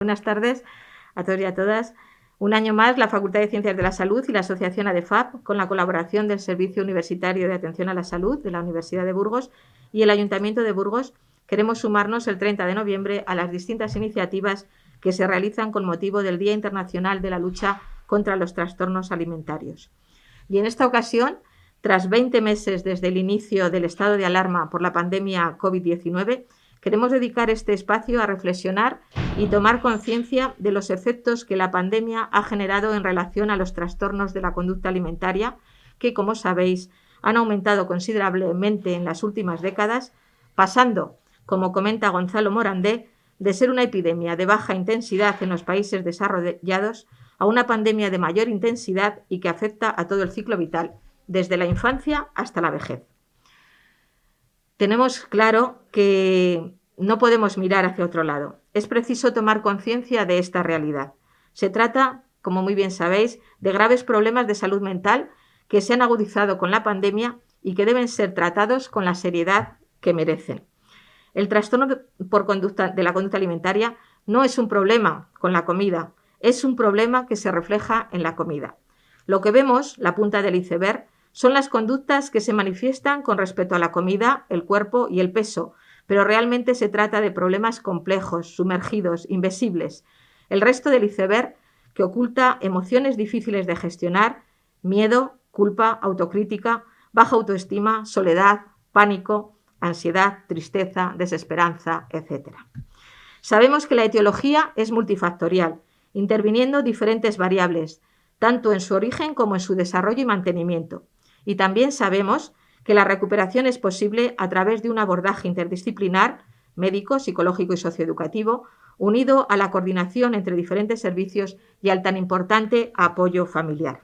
Buenas tardes a todos y a todas. Un año más, la Facultad de Ciencias de la Salud y la Asociación ADEFAP, con la colaboración del Servicio Universitario de Atención a la Salud de la Universidad de Burgos y el Ayuntamiento de Burgos, queremos sumarnos el 30 de noviembre a las distintas iniciativas que se realizan con motivo del Día Internacional de la Lucha contra los Trastornos Alimentarios. Y en esta ocasión, tras 20 meses desde el inicio del estado de alarma por la pandemia COVID-19, queremos dedicar este espacio a reflexionar y tomar conciencia de los efectos que la pandemia ha generado en relación a los trastornos de la conducta alimentaria, que, como sabéis, han aumentado considerablemente en las últimas décadas, pasando, como comenta Gonzalo Morandé, de ser una epidemia de baja intensidad en los países desarrollados a una pandemia de mayor intensidad y que afecta a todo el ciclo vital, desde la infancia hasta la vejez. Tenemos claro que no podemos mirar hacia otro lado. Es preciso tomar conciencia de esta realidad. Se trata, como muy bien sabéis, de graves problemas de salud mental que se han agudizado con la pandemia y que deben ser tratados con la seriedad que merecen. El trastorno de la conducta alimentaria no es un problema con la comida, es un problema que se refleja en la comida. Lo que vemos, la punta del iceberg, son las conductas que se manifiestan con respecto a la comida, el cuerpo y el peso, pero realmente se trata de problemas complejos, sumergidos, invisibles. El resto del iceberg que oculta emociones difíciles de gestionar, miedo, culpa, autocrítica, baja autoestima, soledad, pánico, ansiedad, tristeza, desesperanza, etc. Sabemos que la etiología es multifactorial, interviniendo diferentes variables, tanto en su origen como en su desarrollo y mantenimiento. Y también sabemos que la recuperación es posible a través de un abordaje interdisciplinar, médico, psicológico y socioeducativo, unido a la coordinación entre diferentes servicios y al tan importante apoyo familiar.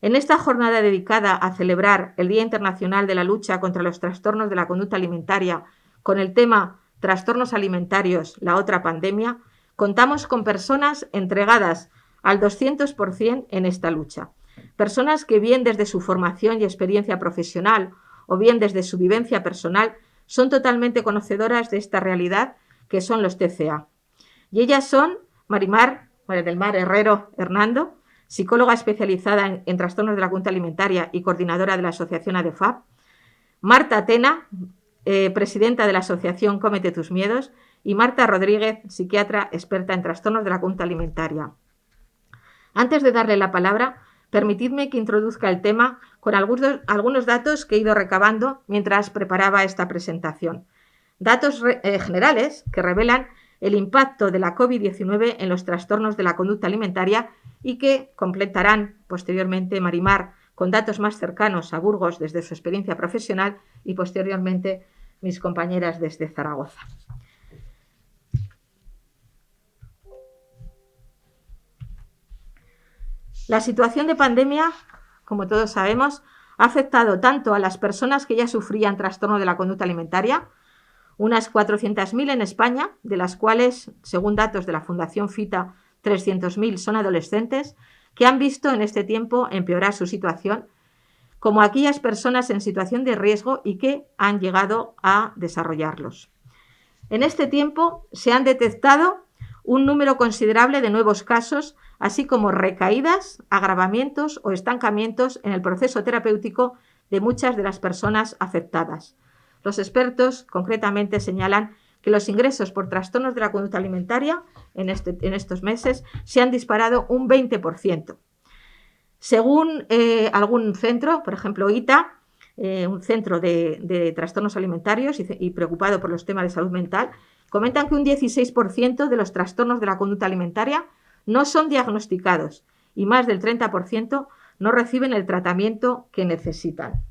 En esta jornada dedicada a celebrar el Día Internacional de la Lucha contra los Trastornos de la Conducta Alimentaria, con el tema Trastornos Alimentarios, la otra pandemia, contamos con personas entregadas al 200% en esta lucha. Personas que bien desde su formación y experiencia profesional o bien desde su vivencia personal son totalmente conocedoras de esta realidad que son los TCA. Y ellas son María del Mar Herrero Hernando, psicóloga especializada en trastornos de la conducta alimentaria y coordinadora de la asociación ADEFAP, Marta Tena, presidenta de la asociación Cómete tus miedos, y Marta Rodríguez, psiquiatra experta en trastornos de la conducta alimentaria. Antes de darle la palabra, permitidme que introduzca el tema con algunos datos que he ido recabando mientras preparaba esta presentación. Datos generales que revelan el impacto de la COVID-19 en los trastornos de la conducta alimentaria y que completarán posteriormente Marimar con datos más cercanos a Burgos desde su experiencia profesional y posteriormente mis compañeras desde Zaragoza. La situación de pandemia, como todos sabemos, ha afectado tanto a las personas que ya sufrían trastorno de la conducta alimentaria, unas 400.000 en España, de las cuales, según datos de la Fundación FITA, 300.000 son adolescentes, que han visto en este tiempo empeorar su situación, como aquellas personas en situación de riesgo y que han llegado a desarrollarlos. En este tiempo se han detectado un número considerable de nuevos casos, así como recaídas, agravamientos o estancamientos en el proceso terapéutico de muchas de las personas afectadas. Los expertos concretamente señalan que los ingresos por trastornos de la conducta alimentaria en estos meses se han disparado un 20%. Según algún centro, por ejemplo ITA, un centro de trastornos alimentarios y preocupado por los temas de salud mental, comentan que un 16% de los trastornos de la conducta alimentaria no son diagnosticados y más del 30% no reciben el tratamiento que necesitan.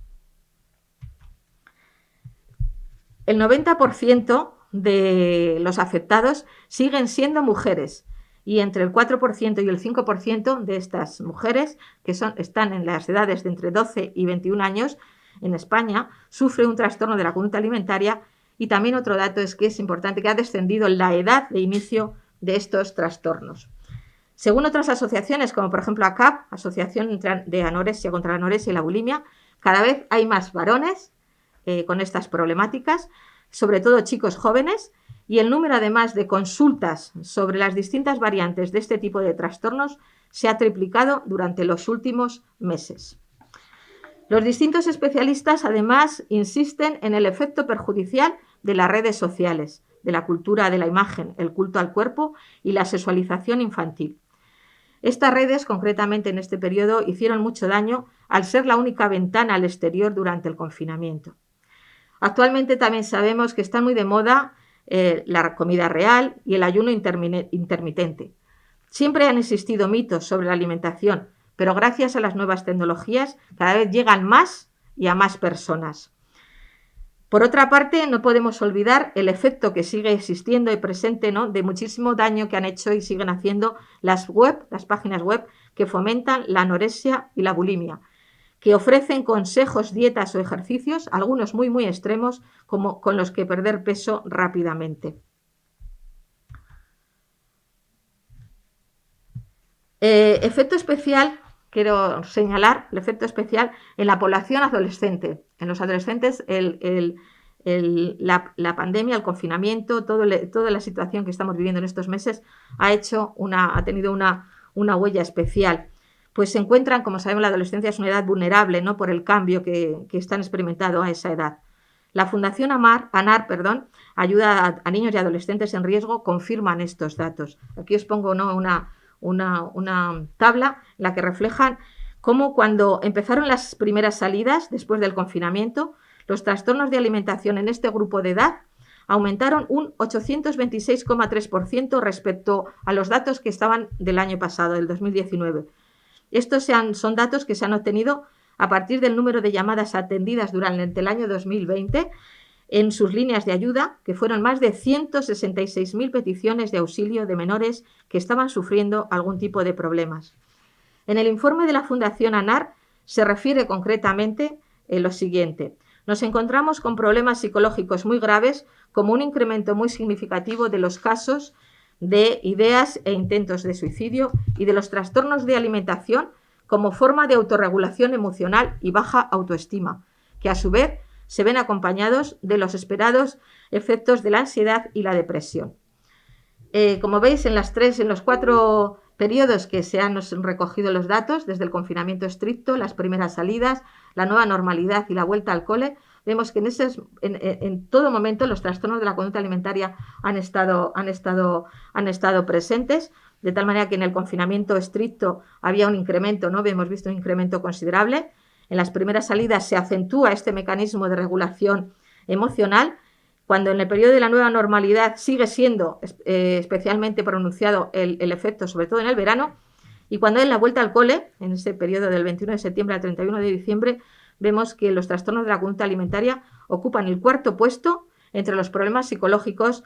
El 90% de los afectados siguen siendo mujeres y entre el 4% y el 5% de estas mujeres, que están en las edades de entre 12 y 21 años en España, sufren un trastorno de la conducta alimentaria. Y también otro dato es que es importante que ha descendido la edad de inicio de estos trastornos. Según otras asociaciones, como por ejemplo ACAP, Asociación de Anorexia contra la Anorexia y la Bulimia, cada vez hay más varones con estas problemáticas, sobre todo chicos jóvenes, y el número además de consultas sobre las distintas variantes de este tipo de trastornos se ha triplicado durante los últimos meses. Los distintos especialistas además insisten en el efecto perjudicial de las redes sociales, de la cultura de la imagen, el culto al cuerpo y la sexualización infantil. Estas redes, concretamente en este periodo, hicieron mucho daño al ser la única ventana al exterior durante el confinamiento. Actualmente también sabemos que están muy de moda la comida real y el ayuno intermitente. Siempre han existido mitos sobre la alimentación, pero gracias a las nuevas tecnologías cada vez llegan más y a más personas. Por otra parte, no podemos olvidar el efecto que sigue existiendo y presente, ¿no?, de muchísimo daño que han hecho y siguen haciendo las páginas web que fomentan la anorexia y la bulimia, que ofrecen consejos, dietas o ejercicios, algunos muy, muy extremos, como con los que perder peso rápidamente. Efecto especial, quiero señalar el efecto especial en la población adolescente. En los adolescentes la pandemia, el confinamiento, toda la situación que estamos viviendo en estos meses ha tenido una huella especial. Pues se encuentran, como sabemos, la adolescencia es una edad vulnerable, ¿no?, por el cambio que están experimentando a esa edad. La Fundación ANAR, ayuda a niños y adolescentes en riesgo, confirman estos datos. Aquí os pongo, ¿no?, una tabla en la que reflejan cómo cuando empezaron las primeras salidas después del confinamiento, los trastornos de alimentación en este grupo de edad aumentaron un 826,3% respecto a los datos que estaban del año pasado, del 2019. Estos son datos que se han obtenido a partir del número de llamadas atendidas durante el año 2020 en sus líneas de ayuda, que fueron más de 166.000 peticiones de auxilio de menores que estaban sufriendo algún tipo de problemas. En el informe de la Fundación ANAR se refiere concretamente lo siguiente: nos encontramos con problemas psicológicos muy graves, como un incremento muy significativo de los casos de ideas e intentos de suicidio y de los trastornos de alimentación como forma de autorregulación emocional y baja autoestima, que a su vez se ven acompañados de los esperados efectos de la ansiedad y la depresión. Como veis, en los 4 periodos que se han recogido los datos, desde el confinamiento estricto, las primeras salidas, la nueva normalidad y la vuelta al cole, vemos que en todo momento los trastornos de la conducta alimentaria han estado presentes, de tal manera que en el confinamiento estricto había un incremento, ¿no? Hemos visto un incremento considerable. En las primeras salidas se acentúa este mecanismo de regulación emocional, cuando en el periodo de la nueva normalidad sigue siendo especialmente pronunciado el efecto, sobre todo en el verano, y cuando en la vuelta al cole, en ese periodo del 21 de septiembre al 31 de diciembre, vemos que los trastornos de la conducta alimentaria ocupan el 4º puesto entre los problemas psicológicos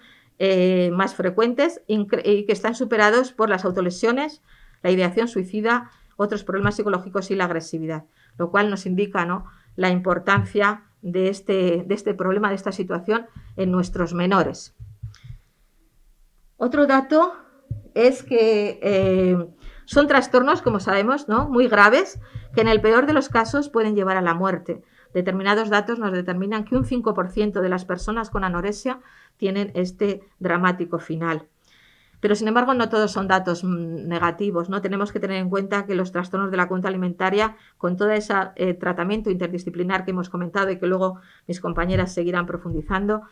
más frecuentes y que están superados por las autolesiones, la ideación suicida, otros problemas psicológicos y la agresividad, lo cual nos indica, ¿no?, la importancia de este problema, de esta situación en nuestros menores. Otro dato es que son trastornos, como sabemos, ¿no?, muy graves, que en el peor de los casos pueden llevar a la muerte. Determinados datos nos determinan que un 5% de las personas con anorexia tienen este dramático final. Pero, sin embargo, no todos son datos negativos, ¿no? Tenemos que tener en cuenta que los trastornos de la conducta alimentaria, con todo ese tratamiento interdisciplinar que hemos comentado y que luego mis compañeras seguirán profundizando,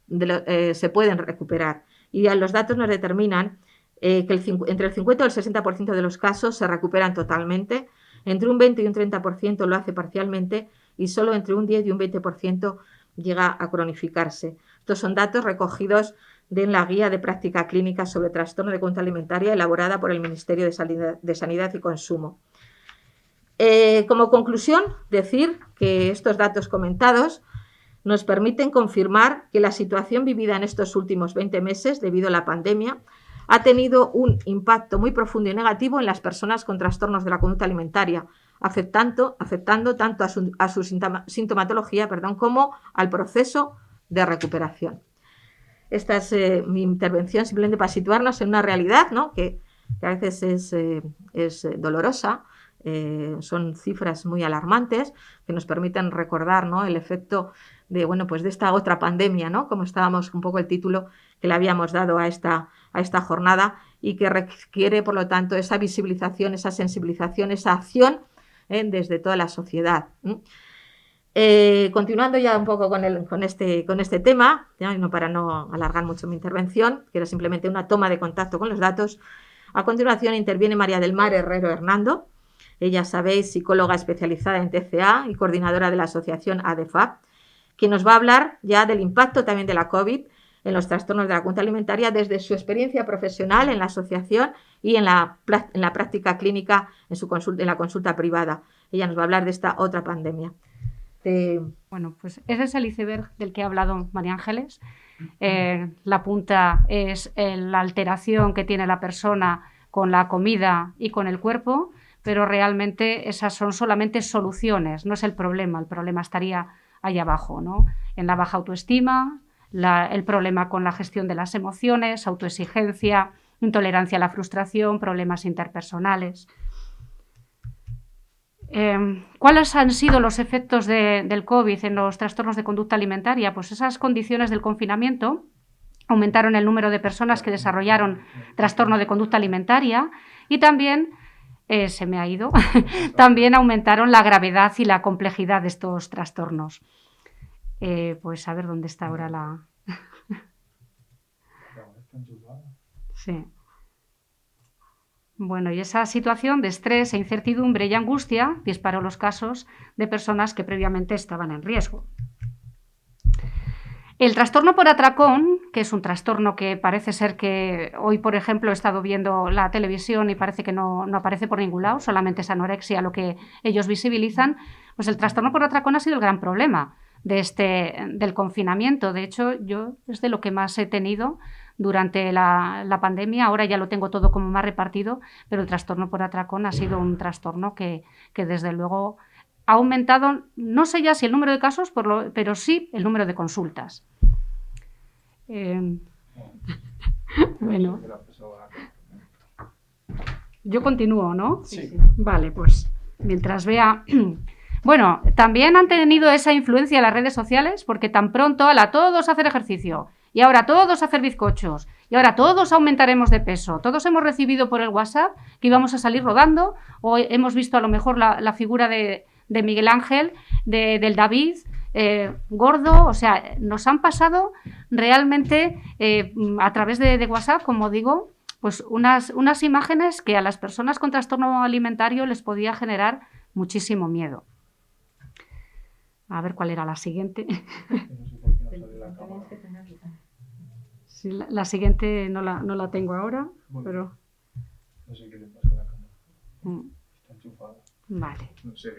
se pueden recuperar. Y los datos nos determinan que entre el 50 y el 60% de los casos se recuperan totalmente, entre un 20 y un 30% lo hace parcialmente y solo entre un 10 y un 20% llega a cronificarse. Estos son datos recogidos de la Guía de Práctica Clínica sobre Trastorno de Conducta Alimentaria, elaborada por el Ministerio de Sanidad y Consumo. Como conclusión, decir que estos datos comentados nos permiten confirmar que la situación vivida en estos últimos 20 meses, debido a la pandemia, ha tenido un impacto muy profundo y negativo en las personas con trastornos de la conducta alimentaria, afectando tanto a su sintomatología, como al proceso de recuperación. Esta es mi intervención, simplemente para situarnos en una realidad, ¿no?, que a veces es dolorosa Son cifras muy alarmantes que nos permiten recordar, ¿no?, el efecto de, bueno, pues de esta otra pandemia, ¿no?, como estábamos, un poco el título que le habíamos dado a esta jornada, y que requiere, por lo tanto, esa visibilización, esa sensibilización, esa acción desde toda la sociedad. Continuando ya un poco con este tema, ¿ya?, para no alargar mucho mi intervención, que era simplemente una toma de contacto con los datos. A continuación interviene María del Mar Herrero Hernando. Ella, sabéis, psicóloga especializada en TCA y coordinadora de la asociación ADEFAP, que nos va a hablar ya del impacto también de la COVID en los trastornos de la conducta alimentaria desde su experiencia profesional en la asociación y en la práctica clínica en la consulta privada. Ella nos va a hablar de esta otra pandemia. Bueno, pues ese es el iceberg del que ha hablado María Ángeles. La punta es la alteración que tiene la persona con la comida y con el cuerpo, pero realmente esas son solamente soluciones, no es el problema estaría ahí abajo, ¿no? En la baja autoestima, el problema con la gestión de las emociones, autoexigencia, intolerancia a la frustración, problemas interpersonales. ¿Cuáles han sido los efectos del COVID en los trastornos de conducta alimentaria? Pues esas condiciones del confinamiento aumentaron el número de personas que desarrollaron trastorno de conducta alimentaria y también, también aumentaron la gravedad y la complejidad de estos trastornos. Pues a ver dónde está ahora la... Sí. Bueno, y esa situación de estrés e incertidumbre y angustia disparó los casos de personas que previamente estaban en riesgo. El trastorno por atracón, que es un trastorno que parece ser que hoy, por ejemplo, he estado viendo la televisión y parece que no aparece por ningún lado, solamente es anorexia lo que ellos visibilizan, pues el trastorno por atracón ha sido el gran problema del confinamiento. De hecho, yo es de lo que más he tenido durante la pandemia. Ahora ya lo tengo todo como más repartido, pero el trastorno por atracón ha sido un trastorno que desde luego ha aumentado, no sé ya si el número de casos, pero sí el número de consultas. Bueno, yo continúo, ¿no? Sí. Vale, pues mientras vea... Bueno, también han tenido esa influencia las redes sociales, porque tan pronto todos a hacer ejercicio, y ahora todos a hacer bizcochos, y ahora todos aumentaremos de peso. Todos hemos recibido por el WhatsApp que íbamos a salir rodando, o hemos visto a lo mejor la figura de Miguel Ángel, del David, gordo. O sea, nos han pasado realmente a través de WhatsApp, como digo, pues unas imágenes que a las personas con trastorno alimentario les podía generar muchísimo miedo. A ver cuál era la siguiente. Sí, la siguiente no la tengo ahora, pero... No sé qué le pasa a la cámara. Está enchufada. Vale. No sé.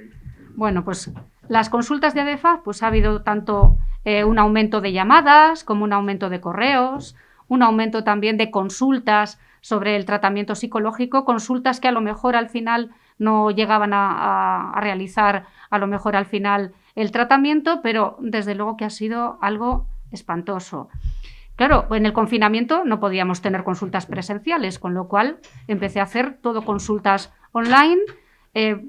Bueno, pues las consultas de ADEFAP, pues ha habido tanto un aumento de llamadas como un aumento de correos, un aumento también de consultas sobre el tratamiento psicológico, consultas que a lo mejor al final no llegaban a realizar a lo mejor al final el tratamiento, pero desde luego que ha sido algo espantoso. Claro, en el confinamiento no podíamos tener consultas presenciales, con lo cual empecé a hacer todo consultas online.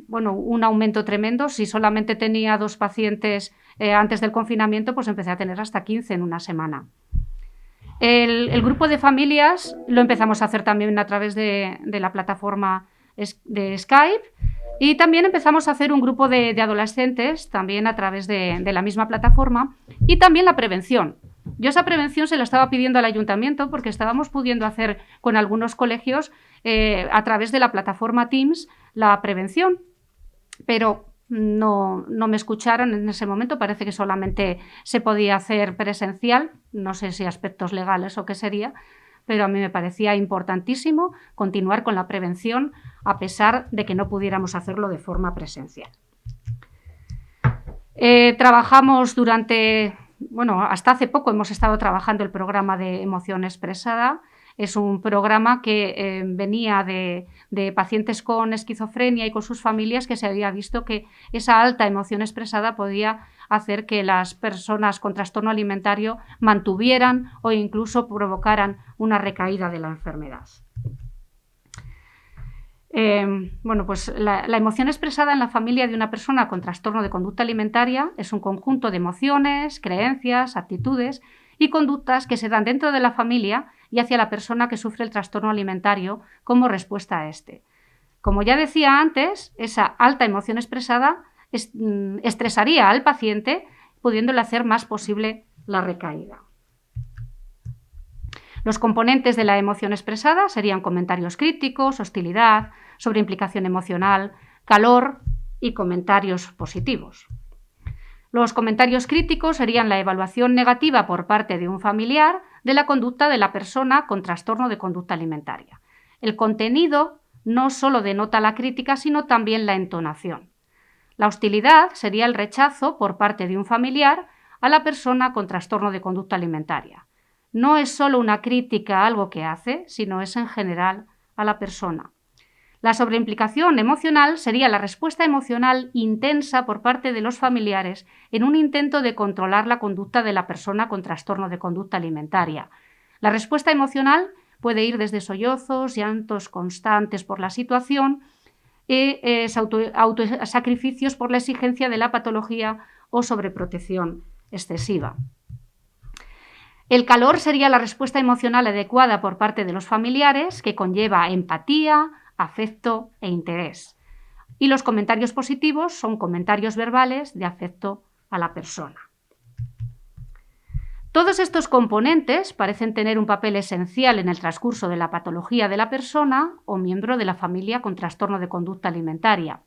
Bueno, un aumento tremendo. Si solamente tenía 2 pacientes antes del confinamiento, pues empecé a tener hasta 15 en una semana. El grupo de familias lo empezamos a hacer también a través de la plataforma de Skype, y también empezamos a hacer un grupo de adolescentes también a través de la misma plataforma, y también la prevención. Yo esa prevención se la estaba pidiendo al ayuntamiento porque estábamos pudiendo hacer con algunos colegios a través de la plataforma Teams la prevención, pero no me escucharon en ese momento. Parece que solamente se podía hacer presencial, no sé si aspectos legales o qué sería, pero a mí me parecía importantísimo continuar con la prevención a pesar de que no pudiéramos hacerlo de forma presencial. Trabajamos hasta hace poco hemos estado trabajando el programa de emoción expresada. Es un programa que venía de pacientes con esquizofrenia y con sus familias, que se había visto que esa alta emoción expresada podía hacer que las personas con trastorno alimentario mantuvieran o incluso provocaran una recaída de la enfermedad. Bueno, pues la emoción expresada en la familia de una persona con trastorno de conducta alimentaria es un conjunto de emociones, creencias, actitudes y conductas que se dan dentro de la familia y hacia la persona que sufre el trastorno alimentario como respuesta a este. Como ya decía antes, esa alta emoción expresada estresaría al paciente, pudiéndole hacer más posible la recaída. Los componentes de la emoción expresada serían comentarios críticos, hostilidad, sobreimplicación emocional, calor y comentarios positivos. Los comentarios críticos serían la evaluación negativa por parte de un familiar de la conducta de la persona con trastorno de conducta alimentaria. El contenido no solo denota la crítica, sino también la entonación. La hostilidad sería el rechazo por parte de un familiar a la persona con trastorno de conducta alimentaria. No es solo una crítica a algo que hace, sino es en general a la persona. La sobreimplicación emocional sería la respuesta emocional intensa por parte de los familiares en un intento de controlar la conducta de la persona con trastorno de conducta alimentaria. La respuesta emocional puede ir desde sollozos, llantos constantes por la situación, autosacrificios por la exigencia de la patología o sobreprotección excesiva. El calor sería la respuesta emocional adecuada por parte de los familiares, que conlleva empatía, afecto e interés. Y los comentarios positivos son comentarios verbales de afecto a la persona. Todos estos componentes parecen tener un papel esencial en el transcurso de la patología de la persona o miembro de la familia con trastorno de conducta alimentaria.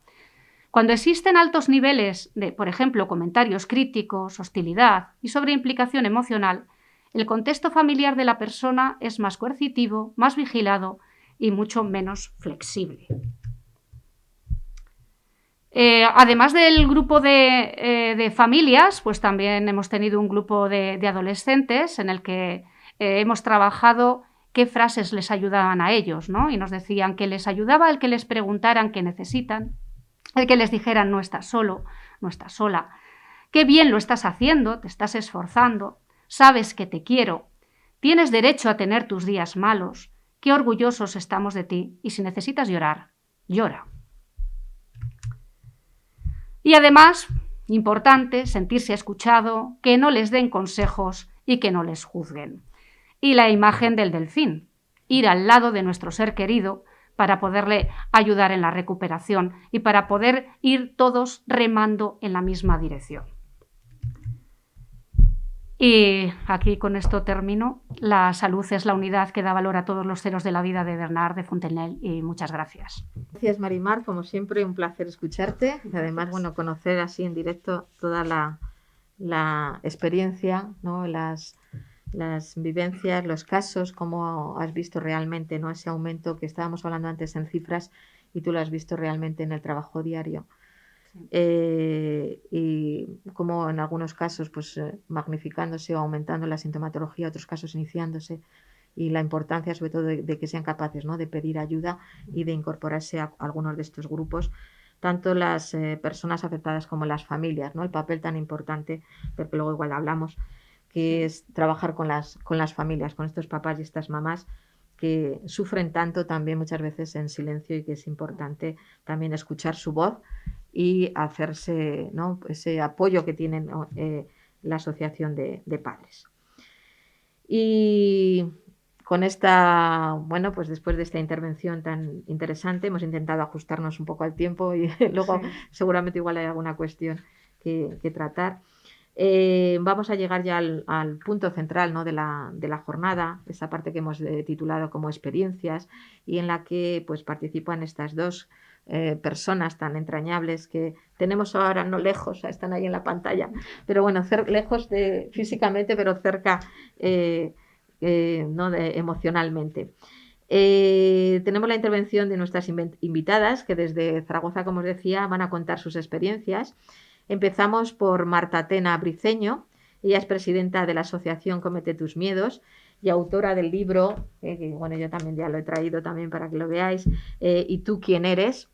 Cuando existen altos niveles de, por ejemplo, comentarios críticos, hostilidad y sobreimplicación emocional, el contexto familiar de la persona es más coercitivo, más vigilado y mucho menos flexible. Además del grupo de familias, pues también hemos tenido un grupo de adolescentes en el que hemos trabajado qué frases les ayudaban a ellos, ¿no? Y nos decían que les ayudaba el que les preguntaran qué necesitan, el que les dijeran no estás solo, no estás sola, qué bien lo estás haciendo, te estás esforzando, sabes que te quiero, tienes derecho a tener tus días malos, qué orgullosos estamos de ti y si necesitas llorar, llora. Y además, importante, sentirse escuchado, que no les den consejos y que no les juzguen. Y la imagen del delfín, ir al lado de nuestro ser querido para poderle ayudar en la recuperación y para poder ir todos remando en la misma dirección. Y aquí con esto termino. La salud es la unidad que da valor a todos los ceros de la vida de Bernard de Fontenelle y muchas gracias. Gracias, Marimar, como siempre un placer escucharte y además bueno, conocer así en directo toda la experiencia, ¿no? Las vivencias, los casos, cómo has visto realmente, ¿no? Ese aumento que estábamos hablando antes en cifras y tú lo has visto realmente en el trabajo diario. Y como en algunos casos pues magnificándose o aumentando la sintomatología, otros casos iniciándose, y la importancia sobre todo de que sean capaces, ¿no? De pedir ayuda y de incorporarse a algunos de estos grupos, tanto las personas afectadas como las familias, ¿no? El papel tan importante, porque luego igual hablamos, que es trabajar con las familias, con estos papás y estas mamás que sufren tanto también muchas veces en silencio y que es importante también escuchar su voz y hacerse, ¿no? Ese apoyo que tienen la asociación de padres. Y con esta, bueno, pues después de esta intervención tan interesante hemos intentado ajustarnos un poco al tiempo y luego seguramente igual hay alguna cuestión que tratar. Vamos a llegar ya al punto central, ¿no? de la jornada, esa parte que hemos titulado como experiencias y en la que pues participan estas dos personas tan entrañables que tenemos ahora no lejos, están ahí en la pantalla, pero bueno, lejos físicamente, pero cerca ¿no? Emocionalmente. Tenemos la intervención de nuestras invitadas que desde Zaragoza, como os decía, van a contar sus experiencias. Empezamos por Marta Tena Briceño. Ella es presidenta de la asociación Cómete tus miedos y autora del libro, que bueno, yo también ya lo he traído también para que lo veáis, ¿Y tú quién eres?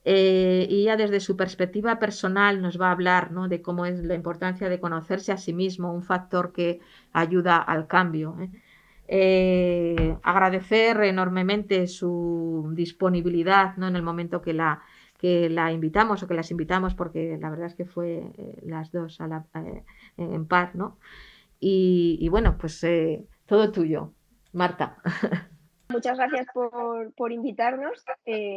Y ella desde su perspectiva personal nos va a hablar, ¿no? De cómo es la importancia de conocerse a sí mismo, un factor que ayuda al cambio. Agradecer enormemente su disponibilidad, ¿no? En el momento que la invitamos o que las invitamos, porque la verdad es que fue las dos en par, ¿no? Y bueno, pues todo tuyo, Marta. Muchas gracias por invitarnos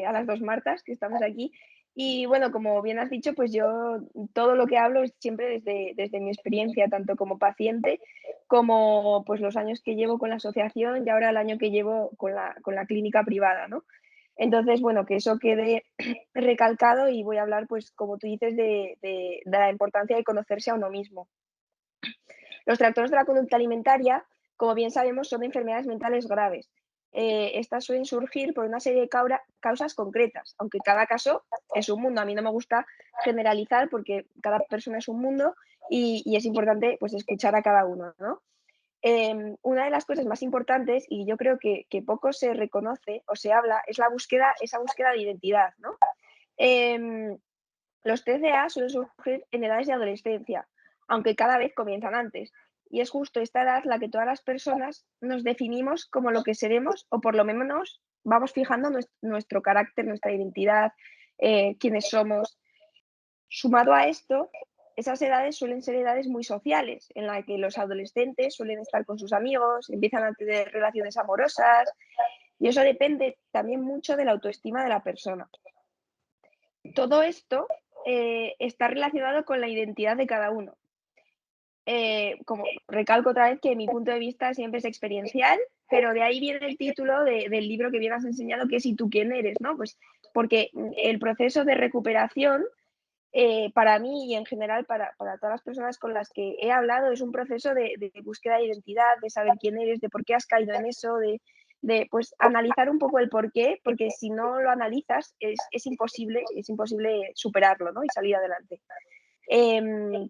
a las dos Martas que estamos aquí. Y bueno, como bien has dicho, pues yo todo lo que hablo es siempre desde mi experiencia, tanto como paciente como pues los años que llevo con la asociación y ahora el año que llevo con la clínica privada, ¿no? Entonces, bueno, que eso quede recalcado y voy a hablar, pues como tú dices, de la importancia de conocerse a uno mismo. Los trastornos de la conducta alimentaria, como bien sabemos, son enfermedades mentales graves. Estas suelen surgir por una serie de causas concretas, aunque cada caso es un mundo. A mí no me gusta generalizar porque cada persona es un mundo y es importante pues, escuchar a cada uno, ¿no? Una de las cosas más importantes, y yo creo que poco se reconoce o se habla, es esa búsqueda de identidad, ¿no? Em, los TCA suelen surgir en edades de adolescencia, aunque cada vez comienzan antes. Y es justo esta edad la que todas las personas nos definimos como lo que seremos o por lo menos vamos fijando nuestro carácter, nuestra identidad, quiénes somos. Sumado a esto, esas edades suelen ser edades muy sociales, en las que los adolescentes suelen estar con sus amigos, empiezan a tener relaciones amorosas y eso depende también mucho de la autoestima de la persona. Todo esto está relacionado con la identidad de cada uno. Como recalco otra vez que mi punto de vista siempre es experiencial, pero de ahí viene el título del libro que bien has enseñado, que es ¿Y tú quién eres? ¿No? Pues porque el proceso de recuperación, para mí y en general para todas las personas con las que he hablado, es un proceso de búsqueda de identidad, de saber quién eres, de por qué has caído en eso, de pues analizar un poco el por qué, porque si no lo analizas es imposible superarlo, ¿no? Y salir adelante.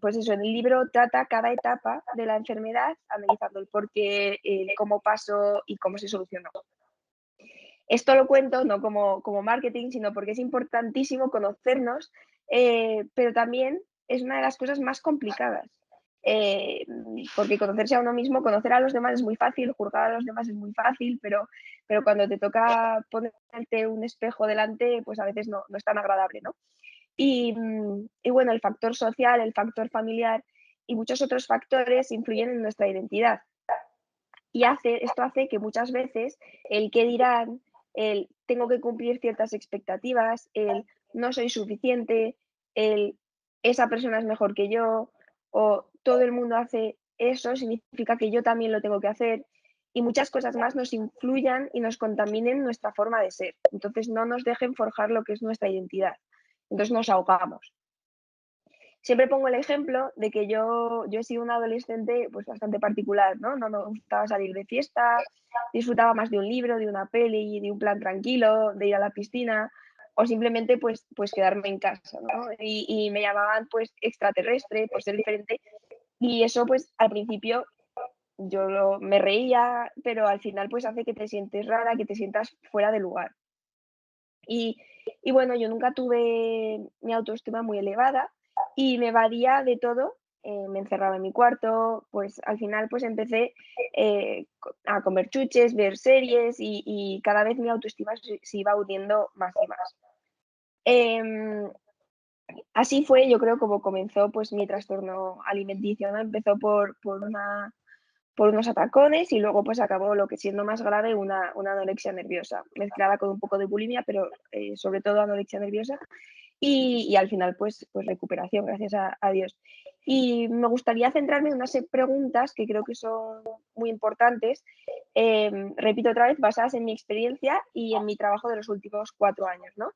Pues eso, en el libro trata cada etapa de la enfermedad, analizando el por qué, cómo pasó y cómo se solucionó. Esto lo cuento no como marketing, sino porque es importantísimo conocernos, pero también es una de las cosas más complicadas. Porque conocerse a uno mismo, conocer a los demás es muy fácil, juzgar a los demás es muy fácil, pero cuando te toca ponerte un espejo delante, pues a veces no es tan agradable, ¿no? Y bueno, el factor social, el factor familiar y muchos otros factores influyen en nuestra identidad. Y esto hace que muchas veces el qué dirán, el tengo que cumplir ciertas expectativas, el no soy suficiente, el esa persona es mejor que yo, o todo el mundo hace eso, significa que yo también lo tengo que hacer, y muchas cosas más nos influyan y nos contaminen nuestra forma de ser. Entonces no nos dejen forjar lo que es nuestra identidad. Entonces nos ahogamos. Siempre pongo el ejemplo de que yo he sido una adolescente pues bastante particular, ¿no? No me gustaba salir de fiesta, disfrutaba más de un libro, de una peli, de un plan tranquilo, de ir a la piscina o simplemente pues quedarme en casa, ¿no? Y me llamaban pues extraterrestre por ser diferente y eso pues al principio me reía, pero al final pues hace que te sientes rara, que te sientas fuera de lugar. Y, y bueno, yo nunca tuve mi autoestima muy elevada y me evadía de todo, me encerraba en mi cuarto, pues al final pues empecé a comer chuches, ver series y cada vez mi autoestima se iba hundiendo más y más. Em, Así fue, yo creo, como comenzó pues mi trastorno alimenticio, ¿no? Empezó por unos atracones y luego pues acabó lo que siendo más grave una anorexia nerviosa, mezclada con un poco de bulimia, pero sobre todo anorexia nerviosa y al final pues recuperación, gracias a Dios. Y me gustaría centrarme en unas preguntas que creo que son muy importantes, repito otra vez, basadas en mi experiencia y en mi trabajo de los últimos 4 años, ¿no?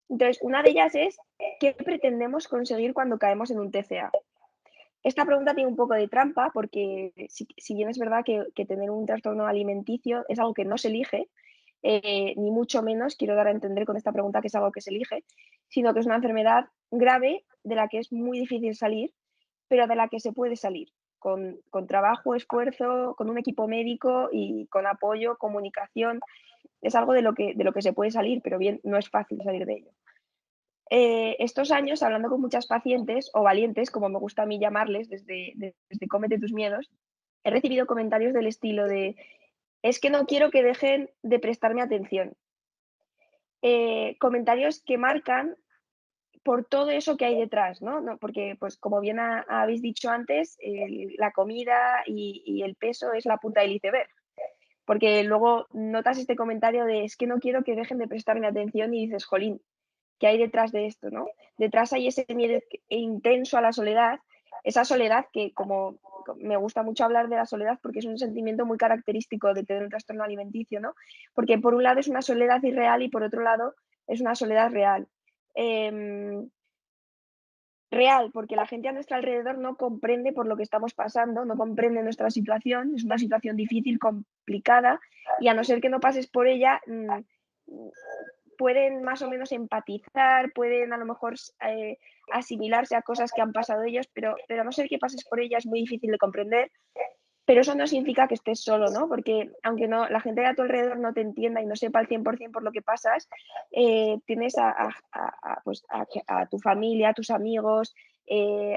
Entonces, una de ellas es, ¿qué pretendemos conseguir cuando caemos en un TCA? Esta pregunta tiene un poco de trampa porque si bien es verdad que tener un trastorno alimenticio es algo que no se elige, ni mucho menos quiero dar a entender con esta pregunta que es algo que se elige, sino que es una enfermedad grave de la que es muy difícil salir, pero de la que se puede salir con trabajo, esfuerzo, con un equipo médico y con apoyo, comunicación. Es algo de lo que se puede salir, pero bien, no es fácil salir de ello. Estos años, hablando con muchas pacientes o valientes, como me gusta a mí llamarles, desde Cómete tus miedos, he recibido comentarios del estilo de es que no quiero que dejen de prestarme atención. Comentarios que marcan por todo eso que hay detrás, ¿no? Porque, pues, como bien habéis dicho antes, la comida y el peso es la punta del iceberg. Porque luego notas este comentario de es que no quiero que dejen de prestarme atención y dices, jolín, ¿qué hay detrás de esto, no? Detrás hay ese miedo intenso a la soledad, esa soledad que como me gusta mucho hablar de la soledad porque es un sentimiento muy característico de tener un trastorno alimenticio, ¿no? Porque por un lado es una soledad irreal y por otro lado es una soledad real. Real, porque la gente a nuestro alrededor no comprende por lo que estamos pasando, no comprende nuestra situación, es una situación difícil, complicada, y a no ser que no pases por ella, pueden más o menos empatizar, pueden a lo mejor asimilarse a cosas que han pasado ellos, pero a no ser que pases por ella es muy difícil de comprender. Pero eso no significa que estés solo, ¿no? Porque aunque no, la gente de a tu alrededor no te entienda y no sepa al 100% por lo que pasas, tienes pues a tu familia, a tus amigos,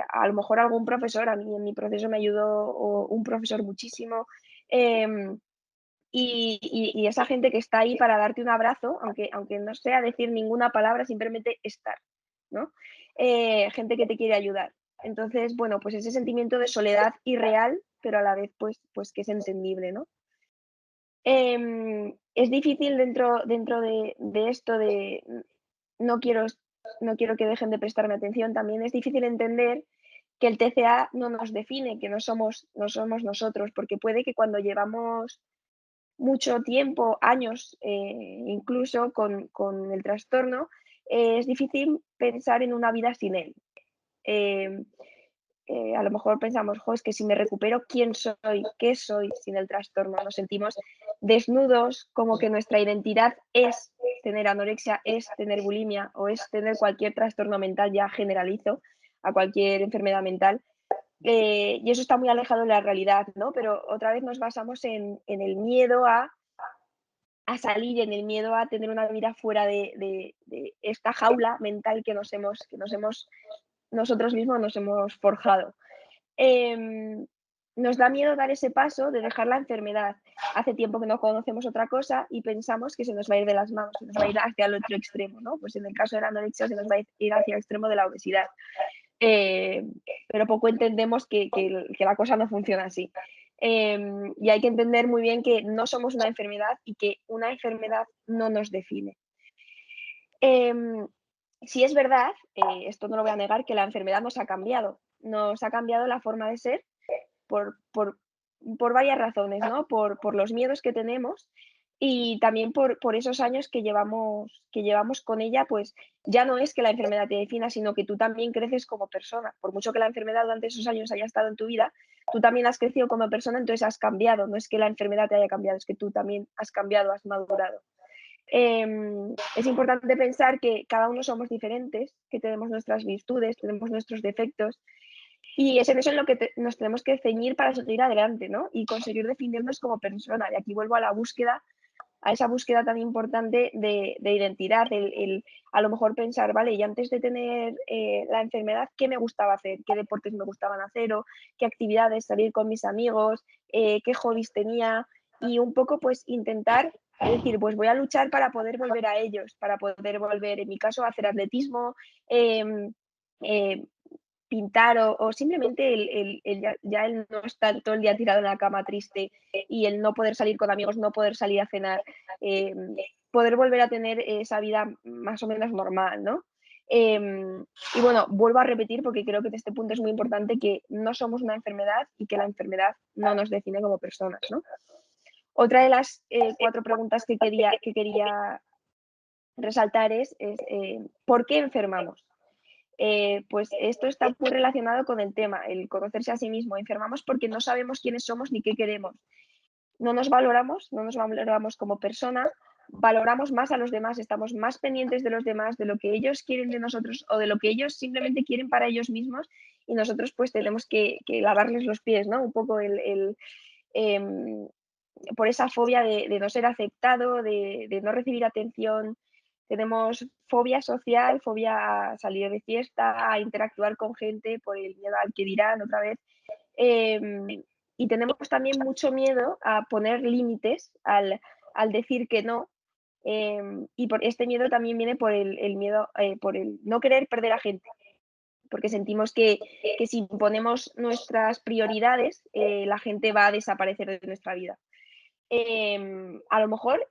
a lo mejor algún profesor. A mí en mi proceso me ayudó un profesor muchísimo. Y esa gente que está ahí para darte un abrazo, aunque no sea decir ninguna palabra, simplemente estar, ¿no? Gente que te quiere ayudar. Entonces, bueno, pues ese sentimiento de soledad irreal, pero a la vez, pues que es entendible, ¿no? Es difícil dentro de esto de no quiero, no quiero que dejen de prestarme atención, también es difícil entender que el TCA no nos define, que no somos nosotros, porque puede que cuando llevamos mucho tiempo, años, incluso con el trastorno, es difícil pensar en una vida sin él. Eh, a lo mejor pensamos, jo, es que si me recupero, ¿quién soy? ¿Qué soy sin el trastorno? Nos sentimos desnudos, como que nuestra identidad es tener anorexia, es tener bulimia o es tener cualquier trastorno mental, ya generalizo a cualquier enfermedad mental. Y eso está muy alejado de la realidad, ¿no? Pero otra vez nos basamos en el miedo a salir, en el miedo a tener una vida fuera de esta jaula mental que nosotros mismos nos hemos forjado. Nos da miedo dar ese paso de dejar la enfermedad. Hace tiempo que no conocemos otra cosa y pensamos que se nos va a ir de las manos, se nos va a ir hacia el otro extremo, ¿no? Pues en el caso de la anorexia se nos va a ir hacia el extremo de la obesidad. Eh, pero poco entendemos que la cosa no funciona así. Y hay que entender muy bien que no somos una enfermedad y que una enfermedad no nos define. Sí es verdad, esto no lo voy a negar, que la enfermedad nos ha cambiado la forma de ser por, por, por varias razones, ¿no? Por los miedos que tenemos y también por esos años que llevamos con ella, pues ya no es que la enfermedad te defina, sino que tú también creces como persona. Por mucho que la enfermedad durante esos años haya estado en tu vida, tú también has crecido como persona, entonces has cambiado. No es que la enfermedad te haya cambiado, es que tú también has cambiado, has madurado. Es importante pensar que cada uno somos diferentes, que tenemos nuestras virtudes, tenemos nuestros defectos y es en eso en lo que nos tenemos que ceñir para seguir adelante, ¿no? Y conseguir definirnos como persona. Y aquí vuelvo a la búsqueda, a esa búsqueda tan importante de identidad, a lo mejor pensar, vale, y antes de tener la enfermedad, ¿qué me gustaba hacer? ¿Qué deportes me gustaban hacer? ¿O qué actividades? Salir con mis amigos, qué hobbies tenía y un poco pues intentar decir, pues voy a luchar para poder volver a ellos, para poder volver, en mi caso, a hacer atletismo, eh, eh, pintar o simplemente ya el no estar todo el día tirado en la cama triste y el no poder salir con amigos, no poder salir a cenar, eh, poder volver a tener esa vida más o menos normal, ¿no? Y bueno, vuelvo a repetir porque creo que en este punto es muy importante que no somos una enfermedad y que la enfermedad no nos define como personas, ¿no? Otra de las 4 preguntas que quería resaltar es ¿por qué enfermamos? Pues esto está muy relacionado con el tema, el conocerse a sí mismo. Enfermamos porque no sabemos quiénes somos ni qué queremos. No nos valoramos como persona, valoramos más a los demás, estamos más pendientes de los demás, de lo que ellos quieren de nosotros o de lo que ellos simplemente quieren para ellos mismos y nosotros pues tenemos que lavarles los pies, ¿no? Un poco em, por esa fobia de no ser aceptado, de no recibir atención. Tenemos fobia social, fobia a salir de fiesta, a interactuar con gente por el miedo al que dirán otra vez. y tenemos también mucho miedo a poner límites al decir que no. Y por este miedo también viene por el miedo, por el no querer perder a gente, porque sentimos que si imponemos nuestras prioridades, la gente va a desaparecer de nuestra vida. A lo mejor,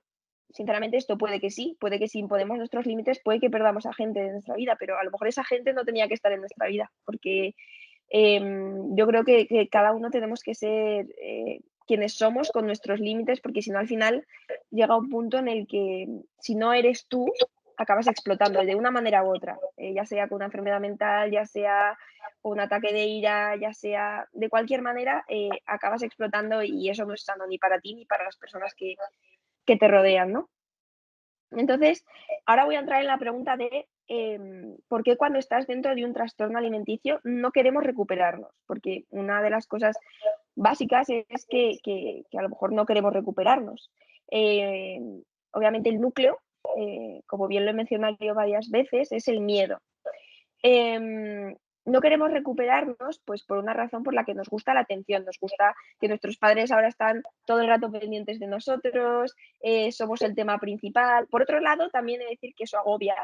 sinceramente, esto puede que si imponemos nuestros límites, puede que perdamos a gente de nuestra vida, pero a lo mejor esa gente no tenía que estar en nuestra vida, porque yo creo que cada uno tenemos que ser quienes somos con nuestros límites, porque si no, al final llega un punto en el que si no eres tú, acabas explotando de una manera u otra, ya sea con una enfermedad mental, ya sea con un ataque de ira, ya sea de cualquier manera, acabas explotando y eso no es sano ni para ti ni para las personas que te rodean, ¿no? Entonces, ahora voy a entrar en la pregunta de por qué cuando estás dentro de un trastorno alimenticio no queremos recuperarnos, porque una de las cosas básicas es que a lo mejor no queremos recuperarnos. Eh, Obviamente el núcleo, como bien lo he mencionado yo varias veces, es el miedo. Em, no queremos recuperarnos, pues por una razón por la que nos gusta la atención, nos gusta que nuestros padres ahora están todo el rato pendientes de nosotros, somos el tema principal. Por otro lado, también he de decir que eso agobia,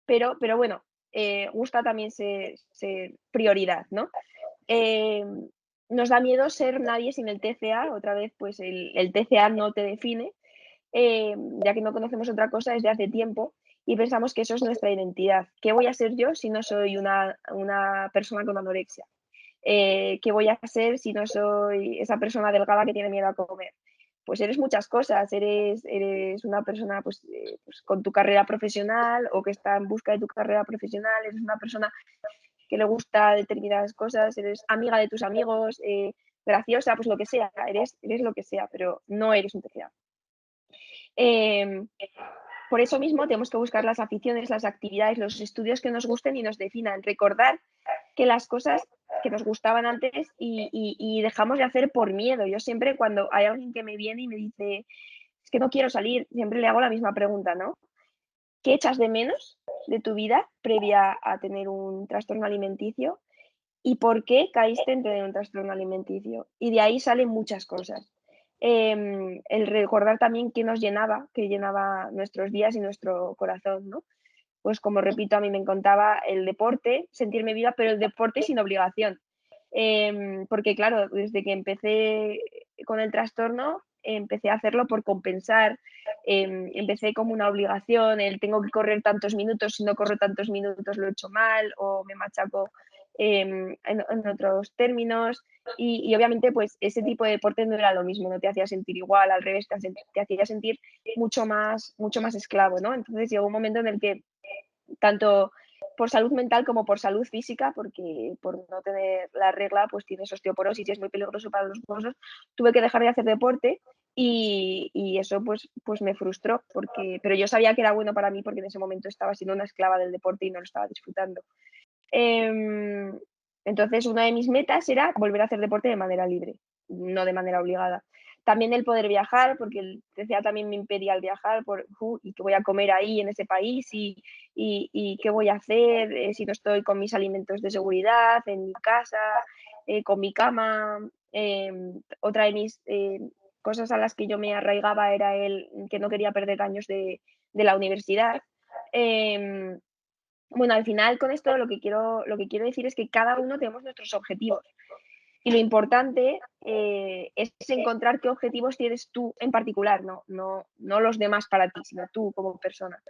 pero bueno, gusta también ser prioridad, ¿no? Nos da miedo ser nadie sin el TCA, otra vez pues el TCA no te define, ya que no conocemos otra cosa desde hace tiempo y pensamos que eso es nuestra identidad. ¿Qué voy a ser yo si no soy una persona con anorexia? ¿Qué voy a ser si no soy esa persona delgada que tiene miedo a comer? Pues eres muchas cosas, eres una persona pues con tu carrera profesional o que está en busca de tu carrera profesional, eres una persona que le gusta determinadas cosas, eres amiga de tus amigos, graciosa, pues lo que sea, eres lo que sea, pero no eres un TCA. Por eso mismo tenemos que buscar las aficiones, las actividades, los estudios que nos gusten y nos definan. Recordar que las cosas que nos gustaban antes y dejamos de hacer por miedo. Yo siempre cuando hay alguien que me viene y me dice, es que no quiero salir, siempre le hago la misma pregunta, ¿no? ¿Qué echas de menos de tu vida previa a tener un trastorno alimenticio? ¿Y por qué caíste en tener un trastorno alimenticio? Y de ahí salen muchas cosas. El recordar también qué llenaba nuestros días y nuestro corazón, ¿no? Pues como repito, a mí me encantaba el deporte, sentirme viva, pero el deporte sin obligación. Porque claro, desde que empecé con el trastorno, empecé a hacerlo por compensar, empecé como una obligación, el tengo que correr tantos minutos, si no corro tantos minutos lo he hecho mal o me machaco en otros términos y obviamente pues ese tipo de deporte no era lo mismo, no te hacía sentir igual, al revés, te hacía sentir mucho más esclavo, ¿no? Entonces llegó un momento en el que tanto por salud mental como por salud física, porque por no tener la regla, pues tienes osteoporosis y es muy peligroso para los huesos, tuve que dejar de hacer deporte y eso pues me frustró, pero yo sabía que era bueno para mí porque en ese momento estaba siendo una esclava del deporte y no lo estaba disfrutando. Entonces, una de mis metas era volver a hacer deporte de manera libre, no de manera obligada. También el poder viajar, porque el TCA también me impedía el viajar, y qué voy a comer ahí en ese país, y qué voy a hacer si no estoy con mis alimentos de seguridad, en mi casa, con mi cama. Otra de mis cosas a las que yo me arraigaba era el que no quería perder años de la universidad. Bueno, al final con esto lo que quiero decir es que cada uno tenemos nuestros objetivos y lo importante es encontrar qué objetivos tienes tú en particular, no los demás para ti, sino tú como persona.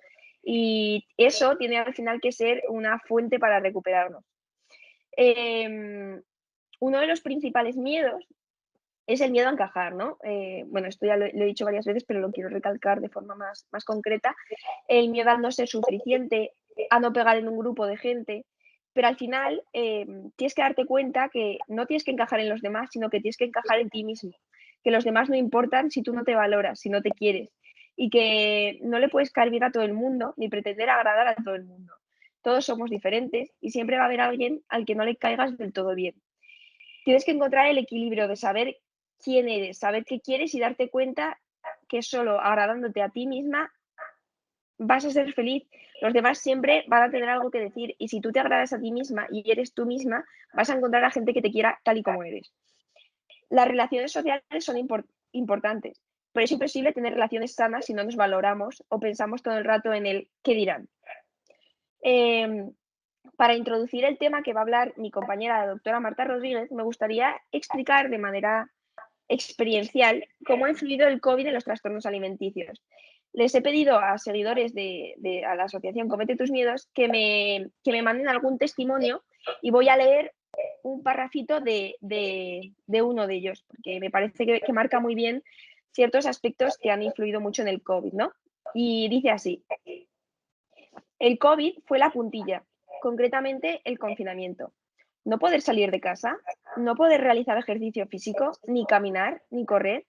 Y eso tiene al final que ser una fuente para recuperarnos. Uno de los principales miedos es el miedo a encajar, ¿no? Bueno, esto ya lo he dicho varias veces, pero lo quiero recalcar de forma más concreta. El miedo a no ser suficiente, a no pegar en un grupo de gente, pero al final tienes que darte cuenta que no tienes que encajar en los demás, sino que tienes que encajar en ti mismo, que los demás no importan si tú no te valoras, si no te quieres, y que no le puedes caer bien a todo el mundo ni pretender agradar a todo el mundo. Todos somos diferentes y siempre va a haber alguien al que no le caigas del todo bien. Tienes que encontrar el equilibrio de saber quién eres, saber qué quieres y darte cuenta que solo agradándote a ti misma vas a ser feliz. Los demás siempre van a tener algo que decir y si tú te agradas a ti misma y eres tú misma, vas a encontrar a gente que te quiera tal y como eres. Las relaciones sociales son importantes, pero es imposible tener relaciones sanas si no nos valoramos o pensamos todo el rato en el qué dirán. Em, para introducir el tema que va a hablar mi compañera, la doctora Marta Rodríguez, me gustaría explicar de manera experiencial cómo ha influido el COVID en los trastornos alimenticios. Les he pedido a seguidores a la asociación Comete tus miedos que me manden algún testimonio y voy a leer un parrafito de uno de ellos, porque me parece que marca muy bien ciertos aspectos que han influido mucho en el COVID, ¿no? Y dice así: el COVID fue la puntilla, concretamente el confinamiento. No poder salir de casa, no poder realizar ejercicio físico, ni caminar, ni correr.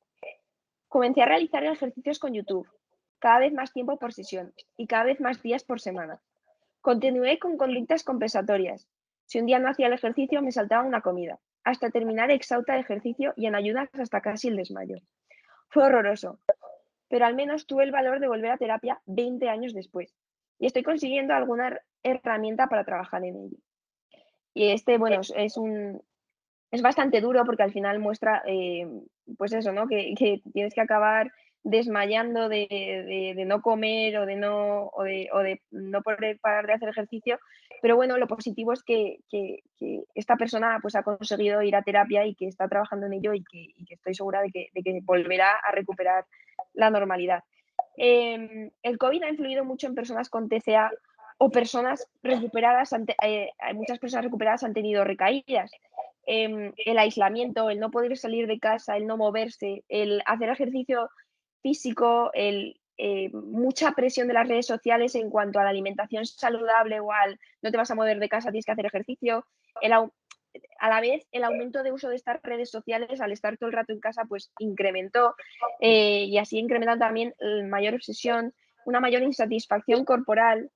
Comencé a realizar ejercicios con YouTube, cada vez más tiempo por sesión y cada vez más días por semana. Continué con conductas compensatorias. Si un día no hacía el ejercicio, me saltaba una comida, hasta terminar exhausta de ejercicio y en ayunas hasta casi el desmayo. Fue horroroso, pero al menos tuve el valor de volver a terapia 20 años después y estoy consiguiendo alguna herramienta para trabajar en ello. Y bueno, es bastante duro porque al final muestra, pues eso, ¿no? Que tienes que acabar desmayando de no comer o de no poder parar de hacer ejercicio. Pero bueno, lo positivo es que esta persona pues ha conseguido ir a terapia y que está trabajando en ello y que estoy segura de que volverá a recuperar la normalidad. El COVID ha influido mucho en personas con TCA o personas recuperadas. Muchas personas recuperadas han tenido recaídas. El aislamiento, el no poder salir de casa, el no moverse, el hacer ejercicio físico, mucha presión de las redes sociales en cuanto a la alimentación saludable o al no te vas a mover de casa, tienes que hacer ejercicio. A la vez, el aumento de uso de estas redes sociales al estar todo el rato en casa, pues incrementó y así incrementan también mayor obsesión, una mayor insatisfacción corporal.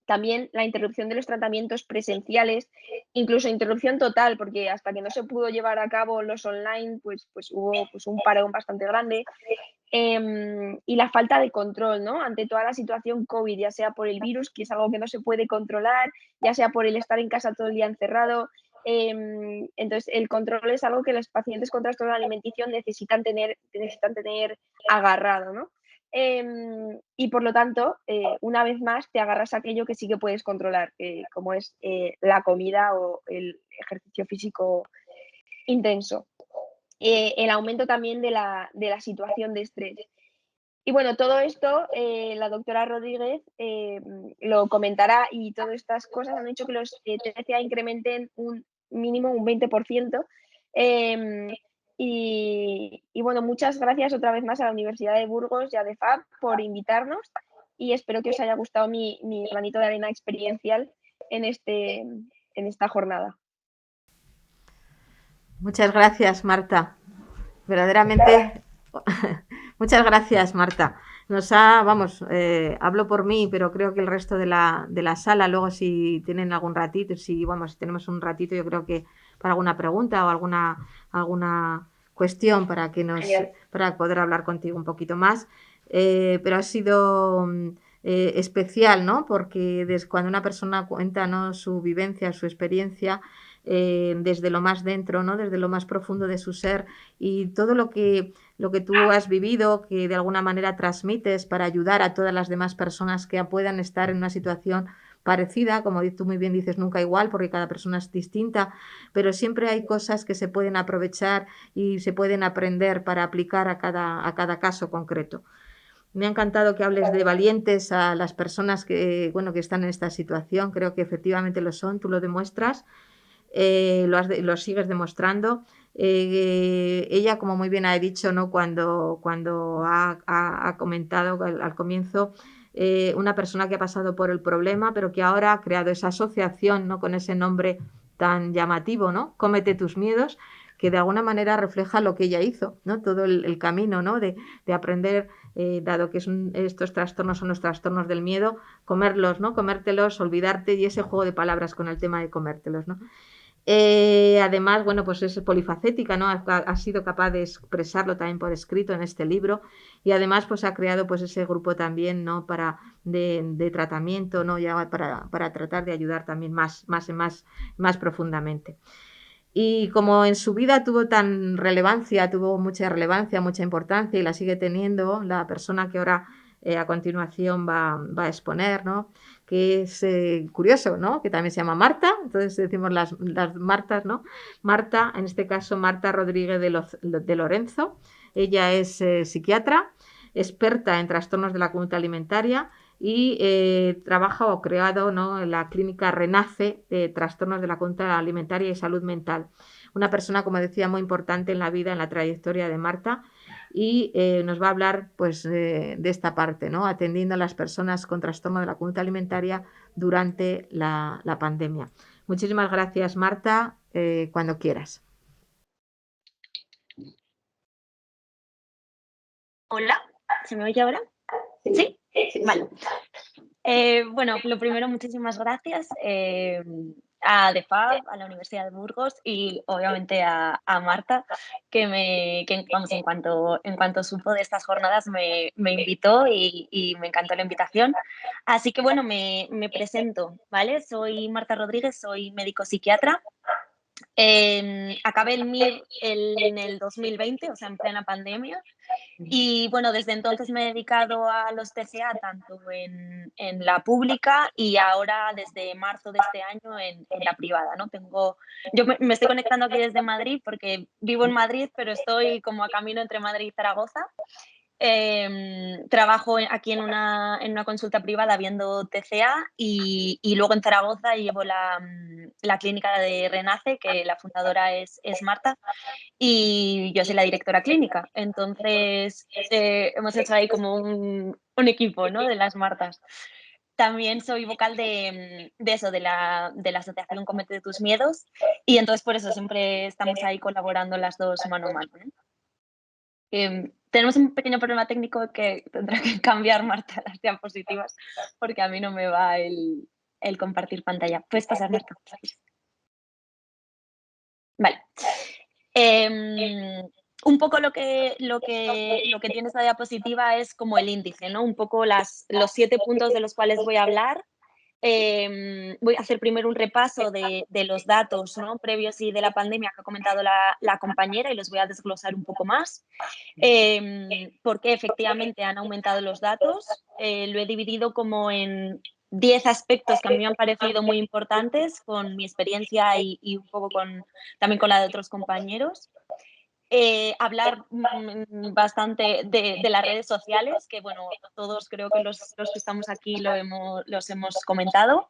También la interrupción de los tratamientos presenciales, incluso interrupción total, porque hasta que no se pudo llevar a cabo los online, pues hubo pues un parón bastante grande. Y la falta de control, ¿no? Ante toda la situación COVID, ya sea por el virus, que es algo que no se puede controlar, ya sea por el estar en casa todo el día encerrado. Entonces, el control es algo que los pacientes con trastorno alimenticio necesitan tener agarrado, ¿no? Y por lo tanto, una vez más, te agarras a aquello que sí que puedes controlar, como es la comida o el ejercicio físico intenso. El aumento también de la situación de estrés. Y bueno, todo esto la doctora Rodríguez lo comentará y todas estas cosas han hecho que los TCA incrementen un mínimo un 20%. Y bueno, muchas gracias otra vez más a la Universidad de Burgos y a DEFAB por invitarnos y espero que os haya gustado mi granito de arena experiencial en esta jornada. Muchas gracias, Marta. Verdaderamente, muchas gracias, Marta. Hablo por mí, pero creo que el resto de la sala, luego si tienen algún ratito, si tenemos un ratito, yo creo que para alguna pregunta o alguna cuestión para poder hablar contigo un poquito más. Pero ha sido especial, ¿no? Porque cuando una persona cuenta, ¿no?, su vivencia, su experiencia, desde lo más dentro, ¿no?, desde lo más profundo de su ser, y todo lo que tú has vivido, que de alguna manera transmites para ayudar a todas las demás personas que puedan estar en una situación parecida, como tú muy bien dices, nunca igual, porque cada persona es distinta, pero siempre hay cosas que se pueden aprovechar y se pueden aprender para aplicar a cada caso concreto. Me ha encantado que hables de valientes a las personas que están en esta situación. Creo que efectivamente lo son, tú lo demuestras, lo sigues demostrando. Ella, como muy bien ha dicho, ¿no?, cuando ha comentado al comienzo, una persona que ha pasado por el problema, pero que ahora ha creado esa asociación, ¿no?, con ese nombre tan llamativo, ¿no?, Cómete tus miedos, que de alguna manera refleja lo que ella hizo, ¿no?, todo el camino, ¿no?, de aprender, dado que estos trastornos son los trastornos del miedo, comerlos, ¿no?, comértelos, olvidarte, y ese juego de palabras con el tema de comértelos, ¿no? Además, bueno, pues es polifacética, ¿no? Ha sido capaz de expresarlo también por escrito en este libro, y además pues ha creado pues ese grupo también, ¿no?, de tratamiento, ¿no?, ya para tratar de ayudar también más profundamente. Y como en su vida tuvo mucha relevancia, mucha importancia y la sigue teniendo la persona que ahora a continuación va a exponer, ¿no? Que es curioso, ¿no? Que también se llama Marta, entonces decimos las Martas, ¿no? Marta, en este caso Marta Rodríguez de Lorenzo, ella es psiquiatra, experta en trastornos de la conducta alimentaria y trabaja o creado, ¿no?, en la clínica Renace de trastornos de la conducta alimentaria y salud mental. Una persona, como decía, muy importante en la vida, en la trayectoria de Marta, y nos va a hablar pues de esta parte, ¿no?, atendiendo a las personas con trastorno de la conducta alimentaria durante la pandemia. Muchísimas gracias, Marta, cuando quieras. Hola, ¿se me oye ahora? ¿Sí? Vale. Bueno, lo primero, muchísimas gracias a DEFAB, a la Universidad de Burgos y obviamente a Marta, vamos, en cuanto supo de estas jornadas me invitó y me encantó la invitación. Así que bueno, me presento, ¿vale? Soy Marta Rodríguez, soy médico psiquiatra. Acabé el MIR en el 2020, o sea, en plena pandemia. Y bueno, desde entonces me he dedicado a los TCA, tanto en la pública y ahora desde marzo de este año en la privada, ¿no? Yo me estoy conectando aquí desde Madrid porque vivo en Madrid, pero estoy como a camino entre Madrid y Zaragoza. Trabajo aquí en una consulta privada viendo TCA y luego en Zaragoza llevo la clínica de Renace, que la fundadora es Marta, y yo soy la directora clínica. Entonces, hemos hecho ahí como un equipo, ¿no?, de las Martas. También soy vocal de eso, de la asociación Comete tus miedos, y entonces por eso siempre estamos ahí colaborando las dos mano a mano, ¿no? Tenemos un pequeño problema técnico que tendrá que cambiar Marta las diapositivas porque a mí no me va el compartir pantalla. ¿Puedes pasar, Marta? Vale. Un poco lo que tiene esta diapositiva es como el índice, ¿no? Un poco los 7 puntos de los cuales voy a hablar. Voy a hacer primero un repaso de los datos, ¿no?, previos y de la pandemia que ha comentado la compañera, y los voy a desglosar un poco más. Porque efectivamente han aumentado los datos. Lo he dividido como en 10 aspectos que a mí me han parecido muy importantes con mi experiencia y un poco también con la de otros compañeros. Hablar bastante de las redes sociales, que bueno, todos creo que los que estamos aquí los hemos comentado.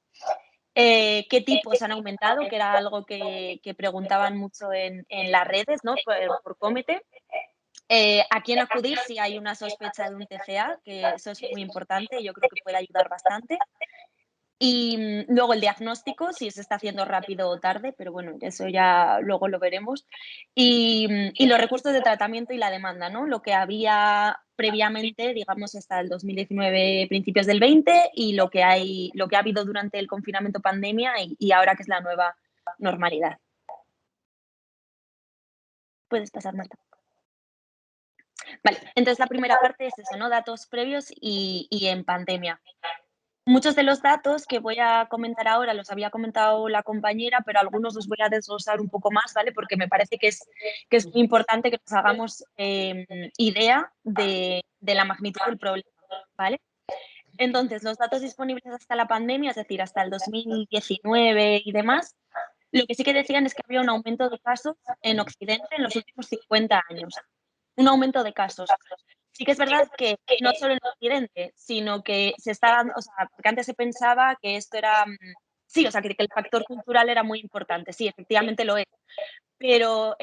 ¿Qué tipos han aumentado? Que era algo que preguntaban mucho en las redes, ¿no?, por Cómete. ¿A quién acudir si hay una sospecha de un TCA? Que eso es muy importante, yo creo que puede ayudar bastante. Y luego el diagnóstico, si se está haciendo rápido o tarde, pero bueno, eso ya luego lo veremos. Y los recursos de tratamiento y la demanda, ¿no? Lo que había previamente, digamos, hasta el 2019, principios del 20, y lo que ha habido durante el confinamiento pandemia y ahora que es la nueva normalidad. Puedes pasar, Marta. Vale, entonces la primera parte es eso, ¿no? Datos previos y en pandemia. Muchos de los datos que voy a comentar ahora los había comentado la compañera, pero algunos los voy a desglosar un poco más, ¿vale? Porque me parece que es muy importante que nos hagamos idea de la magnitud del problema, ¿vale? Entonces, los datos disponibles hasta la pandemia, es decir, hasta el 2019 y demás, lo que sí que decían es que había un aumento de casos en Occidente en los últimos 50 años. Un aumento de casos. Sí que es verdad que no solo en Occidente, sino que se está dando, o sea, porque antes se pensaba que esto era, sí, o sea, que el factor cultural era muy importante. Sí, efectivamente lo es. Pero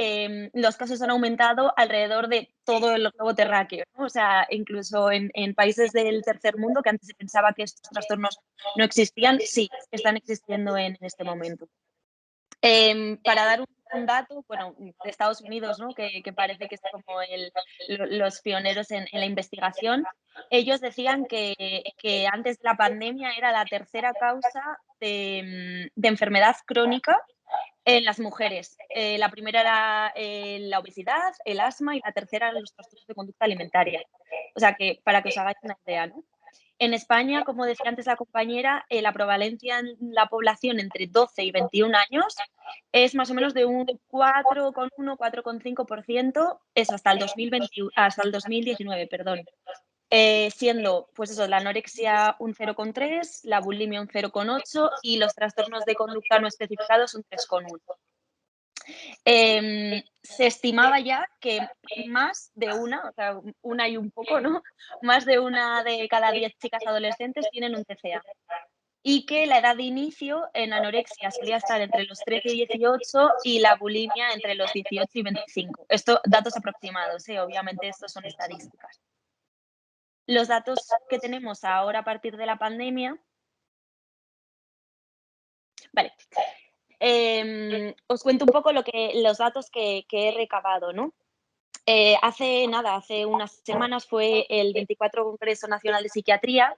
los casos han aumentado alrededor de todo el globo terráqueo, ¿no? O sea, incluso en países del tercer mundo, que antes se pensaba que estos trastornos no existían, sí, están existiendo en este momento. Para dar un dato, bueno, de Estados Unidos, ¿no?, que parece que es como los pioneros en la investigación, ellos decían que antes de la pandemia era la tercera causa de enfermedad crónica en las mujeres. La primera era la obesidad, el asma, y la tercera eran los trastornos de conducta alimentaria. O sea que, para que os hagáis una idea, ¿no? En España, como decía antes la compañera, la prevalencia en la población entre 12 y 21 años es más o menos de un 4,1, 4,5%, eso hasta el 2019, perdón. Siendo, pues eso, la anorexia un 0,3, la bulimia un 0,8 y los trastornos de conducta no especificados un 3,1. Se estimaba ya que más de una, o sea, una y un poco, ¿no? Más de una de cada 10 chicas adolescentes tienen un TCA. Y que la edad de inicio en anorexia solía estar entre los 13 y 18 y la bulimia entre los 18 y 25. Esto, datos aproximados, obviamente estos son estadísticas. Los datos que tenemos ahora a partir de la pandemia. Vale. Os cuento un poco los datos que he recabado, ¿no? Hace unas semanas fue el 24 Congreso Nacional de Psiquiatría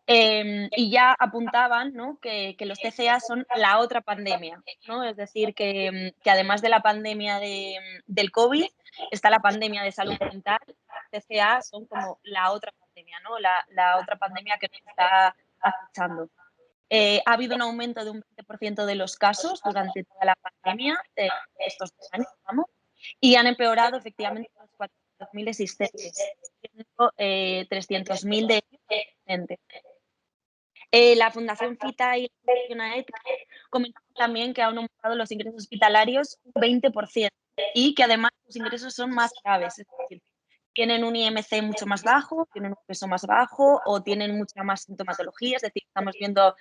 y ya apuntaban, ¿no?, que los TCA son la otra pandemia, ¿no? Es decir, que además de la pandemia del COVID, está la pandemia de salud mental. TCA son como la otra pandemia, ¿no? La otra pandemia que nos está acechando. Ha habido un aumento de un 20% de los casos durante toda la pandemia de estos 2 años, vamos, y han empeorado efectivamente los 400.000 existentes, siendo 300.000 de ellos existentes. La Fundación FITA y la Fundación AET comentan también que han aumentado los ingresos hospitalarios un 20% y que además los ingresos son más graves, es decir, tienen un IMC mucho más bajo, tienen un peso más bajo o tienen mucha más sintomatología, es decir, estamos viendo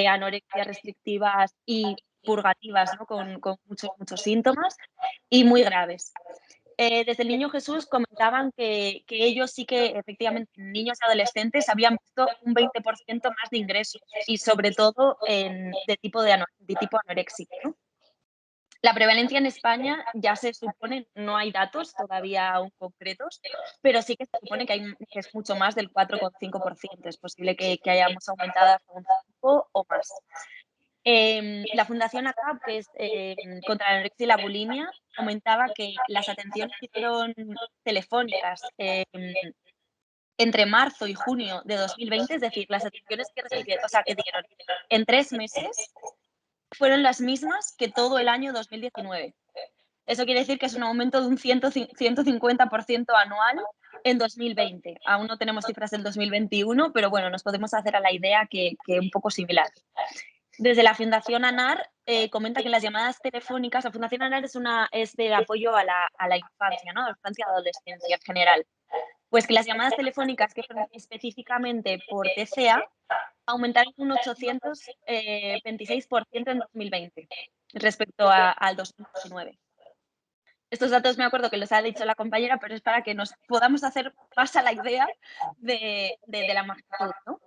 anorexias restrictivas y purgativas, ¿no?, con muchos síntomas y muy graves. Desde el Niño Jesús comentaban que ellos sí que efectivamente niños y adolescentes habían visto un 20% más de ingresos y sobre todo de tipo anoréxico, ¿no? La prevalencia en España ya se supone, no hay datos todavía aún concretos, pero sí que se supone que es mucho más del 4,5%. Es posible que hayamos aumentado hasta un 5 o más. La Fundación ACAP, que es contra la anorexia y la bulimia, comentaba que las atenciones que fueron telefónicas entre marzo y junio de 2020, es decir, las atenciones que recibieron, o sea, que dieron en 3 meses, fueron las mismas que todo el año 2019. Eso quiere decir que es un aumento de un 150% anual en 2020. Aún no tenemos cifras del 2021, pero bueno, nos podemos hacer a la idea que un poco similar. Desde la Fundación ANAR comenta que las llamadas telefónicas, la Fundación ANAR es de apoyo a la infancia, ¿no?, a la infancia y adolescencia en general. Pues que las llamadas telefónicas que fueron específicamente por TCA aumentaron un 826% en 2020 respecto al 2019. Estos datos me acuerdo que los ha dicho la compañera, pero es para que nos podamos hacer más a la idea de la magnitud, ¿no?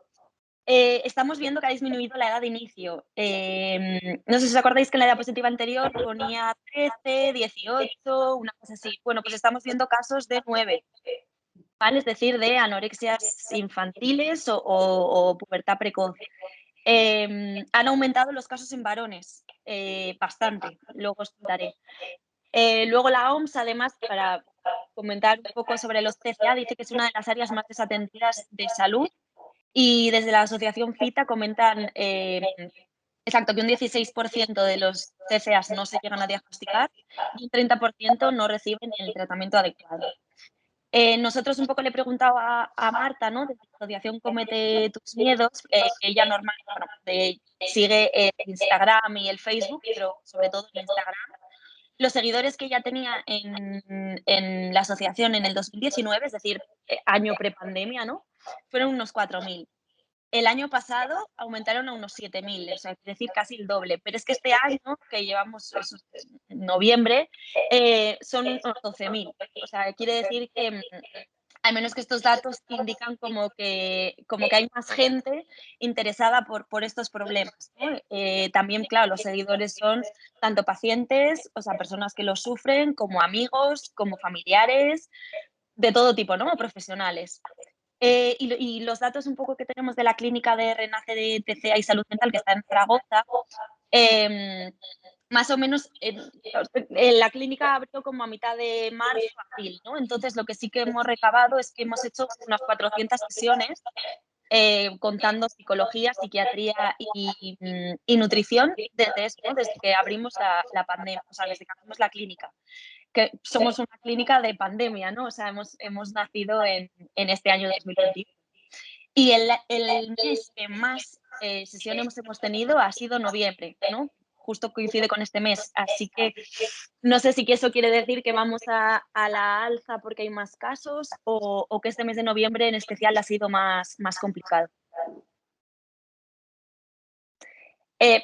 Estamos viendo que ha disminuido la edad de inicio. No sé si os acordáis que en la diapositiva anterior ponía 13, 18, una cosa así. Bueno, pues estamos viendo casos de 9, ¿vale? Es decir, de anorexias infantiles o pubertad precoz. Han aumentado los casos en varones, bastante, luego os contaré. Luego la OMS, además, para comentar un poco sobre los TCA, dice que es una de las áreas más desatendidas de salud y desde la asociación FITA comentan exacto que un 16% de los TCAs no se llegan a diagnosticar y un 30% no reciben el tratamiento adecuado. Nosotros un poco le he preguntado a Marta, ¿no?, de la asociación Comete tus miedos, que ella normalmente sigue el Instagram y el Facebook, pero sobre todo el Instagram. Los seguidores que ella tenía en la asociación en el 2019, es decir, año prepandemia, ¿no?, fueron unos 4.000. El año pasado aumentaron a unos 7.000, o sea, es decir, casi el doble. Pero es que este año, que llevamos noviembre, son unos 12.000. O sea, quiere decir que al menos que estos datos indican como que hay más gente interesada por estos problemas, ¿no? También, claro, los seguidores son tanto pacientes, o sea, personas que lo sufren, como amigos, como familiares, de todo tipo, ¿no?, profesionales. Y los datos un poco que tenemos de la clínica de Renace de TCA y Salud Mental, que está en Zaragoza, más o menos la clínica abrió como a mitad de marzo, abril, ¿no? Entonces, lo que sí que hemos recabado es que hemos hecho unas 400 sesiones contando psicología, psiquiatría y nutrición desde eso, ¿no? Desde que abrimos la pandemia, o sea, desde que abrimos la clínica, que somos una clínica de pandemia, ¿no? O sea, hemos nacido en este año 2021. Y el mes que más sesiones hemos tenido ha sido noviembre, ¿no? Justo coincide con este mes. Así que no sé si eso quiere decir que vamos a la alza porque hay más casos o que este mes de noviembre en especial ha sido más complicado.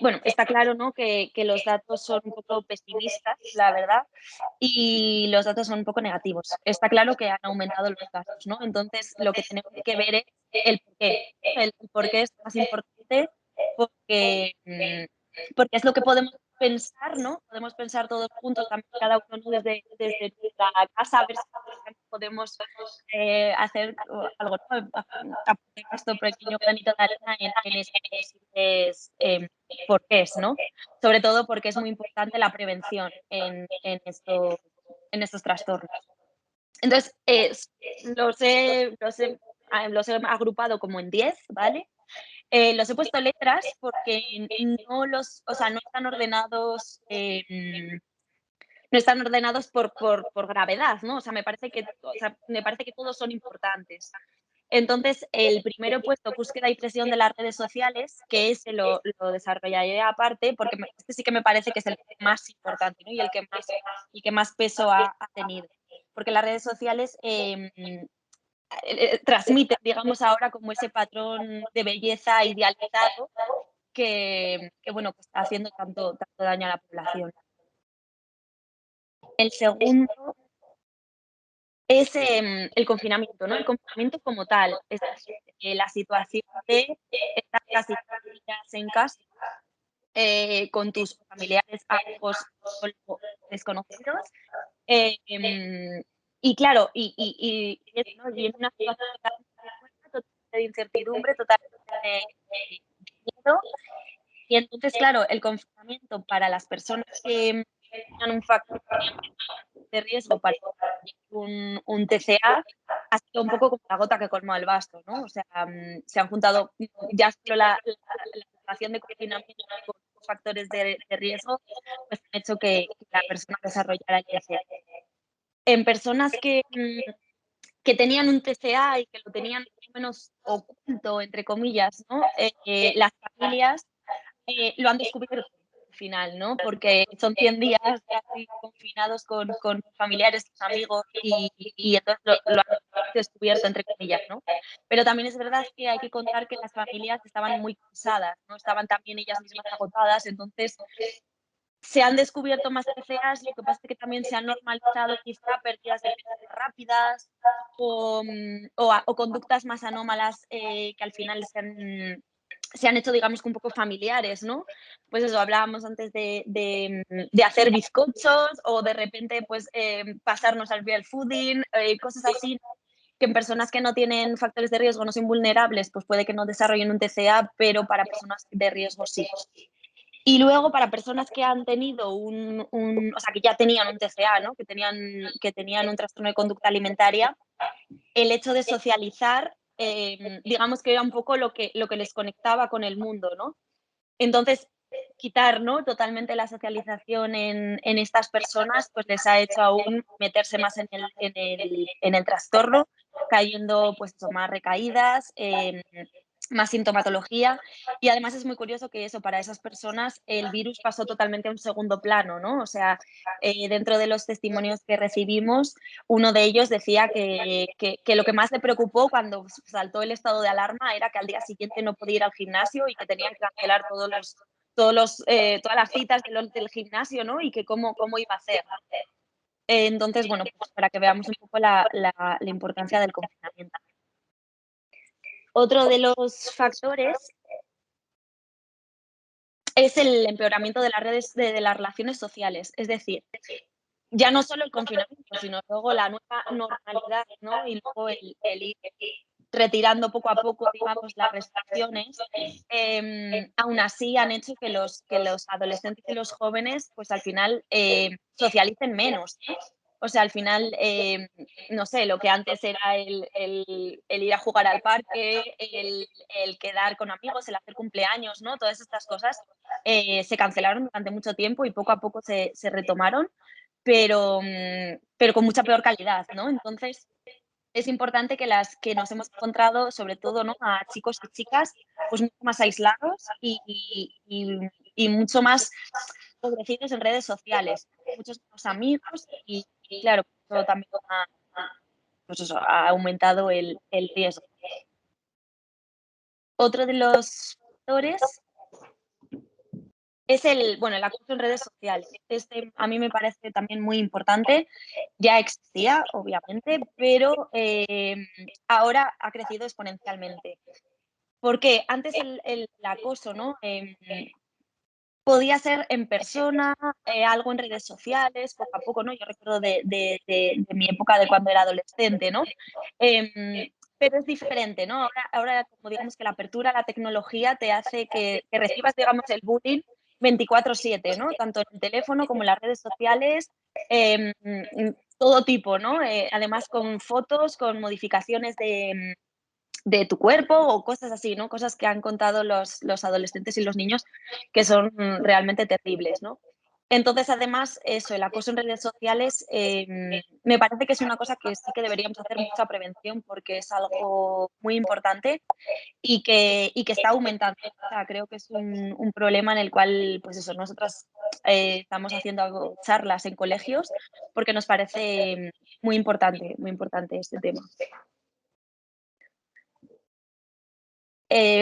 Bueno, está claro, ¿no?, que los datos son un poco pesimistas, la verdad, y los datos son un poco negativos. Está claro que han aumentado los casos, ¿no? Entonces, lo que tenemos que ver es el porqué. El porqué es más importante porque, porque es lo que podemos pensar, ¿no? Podemos pensar todos juntos, también cada uno, ¿no?, desde nuestra casa, a ver si podemos hacer algo, ¿no? Aportar nuestro pequeño granito de arena en estos posibles porqués, ¿no? Sobre todo porque es muy importante la prevención en estos trastornos. Entonces, los he agrupado como en 10, ¿vale? Los he puesto letras porque o sea, no están ordenados, por gravedad, ¿no? O sea, me parece que todos son importantes. Entonces, el primero he puesto búsqueda y presión de las redes sociales, que ese lo desarrollaré aparte, porque este sí que me parece que es el más importante, ¿no? Y el que más peso ha tenido. Porque las redes sociales transmiten, digamos, ahora como ese patrón de belleza idealizado bueno, pues está haciendo tanto daño a la población. El segundo es el confinamiento, ¿no? El confinamiento como tal, es decir, la situación de estar casi 15 días en casa con tus familiares, amigos o desconocidos. Y claro, ¿no?, y en una situación totalmente de incertidumbre, totalmente de miedo. Y entonces, claro, el confinamiento para las personas que tenían un factor de riesgo para un TCA ha sido un poco como la gota que colmó el vaso, ¿no? O sea, se han juntado ya solo la situación de confinamiento con factores de riesgo, pues han hecho que la persona desarrollara el TCA. En personas que tenían un TCA y que lo tenían más o menos oculto, entre comillas, ¿no? Las familias lo han descubierto al final, ¿no? Porque son 100 días casi confinados con familiares, amigos y entonces lo han descubierto, entre comillas, ¿no? Pero también es verdad que hay que contar que las familias estaban muy cansadas, ¿no? Estaban también ellas mismas agotadas, entonces se han descubierto más TCAs, lo que pasa es que también se han normalizado quizá pérdidas de peso rápidas o conductas más anómalas que al final se han hecho, digamos, que un poco familiares, ¿no? Pues eso, hablábamos antes de hacer bizcochos o de repente, pues, pasarnos al real fooding, cosas así, que en personas que no tienen factores de riesgo, no son vulnerables, pues puede que no desarrollen un TCA, pero para personas de riesgo sí. Y luego para personas que han tenido o sea, que ya tenían un TCA, ¿no? Que tenían un trastorno de conducta alimentaria, el hecho de socializar, digamos que era un poco lo que les conectaba con el mundo, ¿no? Entonces, quitar, ¿no?, totalmente la socialización en estas personas, pues les ha hecho aún meterse más en el trastorno, cayendo, pues eso, más recaídas, más sintomatología. Y además es muy curioso que eso, para esas personas el virus pasó totalmente a un segundo plano, ¿no? O sea, dentro de los testimonios que recibimos, uno de ellos decía que lo que más le preocupó cuando saltó el estado de alarma era que al día siguiente no podía ir al gimnasio y que tenían que cancelar todas las citas del gimnasio, ¿no? Y que cómo iba a hacer. Entonces, bueno, pues para que veamos un poco la importancia del confinamiento. Otro de los factores es el empeoramiento de las redes de las relaciones sociales. Es decir, ya no solo el confinamiento, sino luego la nueva normalidad, ¿no? Y luego el ir retirando poco a poco, digamos, las restricciones, aún así han hecho que los adolescentes y los jóvenes, pues al final, socialicen menos, ¿no? O sea, al final, no sé, lo que antes era el ir a jugar al parque, el quedar con amigos, el hacer cumpleaños, ¿no? Todas estas cosas se cancelaron durante mucho tiempo y poco a poco se retomaron, pero con mucha peor calidad, ¿no? Entonces, es importante que las que nos hemos encontrado, sobre todo, ¿no? A chicos y chicas, pues mucho más aislados y mucho más favorecidos en redes sociales, muchos menos amigos y claro, eso también pues eso, ha aumentado el riesgo. Otro de los factores es bueno, el acoso en redes sociales. Este a mí me parece también muy importante. Ya existía, obviamente, pero ahora ha crecido exponencialmente. Porque antes el acoso, ¿no? Podía ser en persona, algo en redes sociales, poco a poco, ¿no? Yo recuerdo de mi época de cuando era adolescente, ¿no? Pero es diferente, ¿no? Ahora, como digamos que la apertura a la tecnología te hace que recibas, digamos, el bullying 24/7, ¿no? Tanto en el teléfono como en las redes sociales, todo tipo, ¿no? Además con fotos, con modificaciones de tu cuerpo o cosas así, ¿no? Cosas que han contado los adolescentes y los niños que son realmente terribles, ¿no? Entonces, además, eso, el acoso en redes sociales, me parece que es una cosa que sí que deberíamos hacer mucha prevención porque es algo muy importante y que está aumentando. O sea, creo que es un problema en el cual, pues eso, nosotras estamos haciendo charlas en colegios porque nos parece muy importante este tema.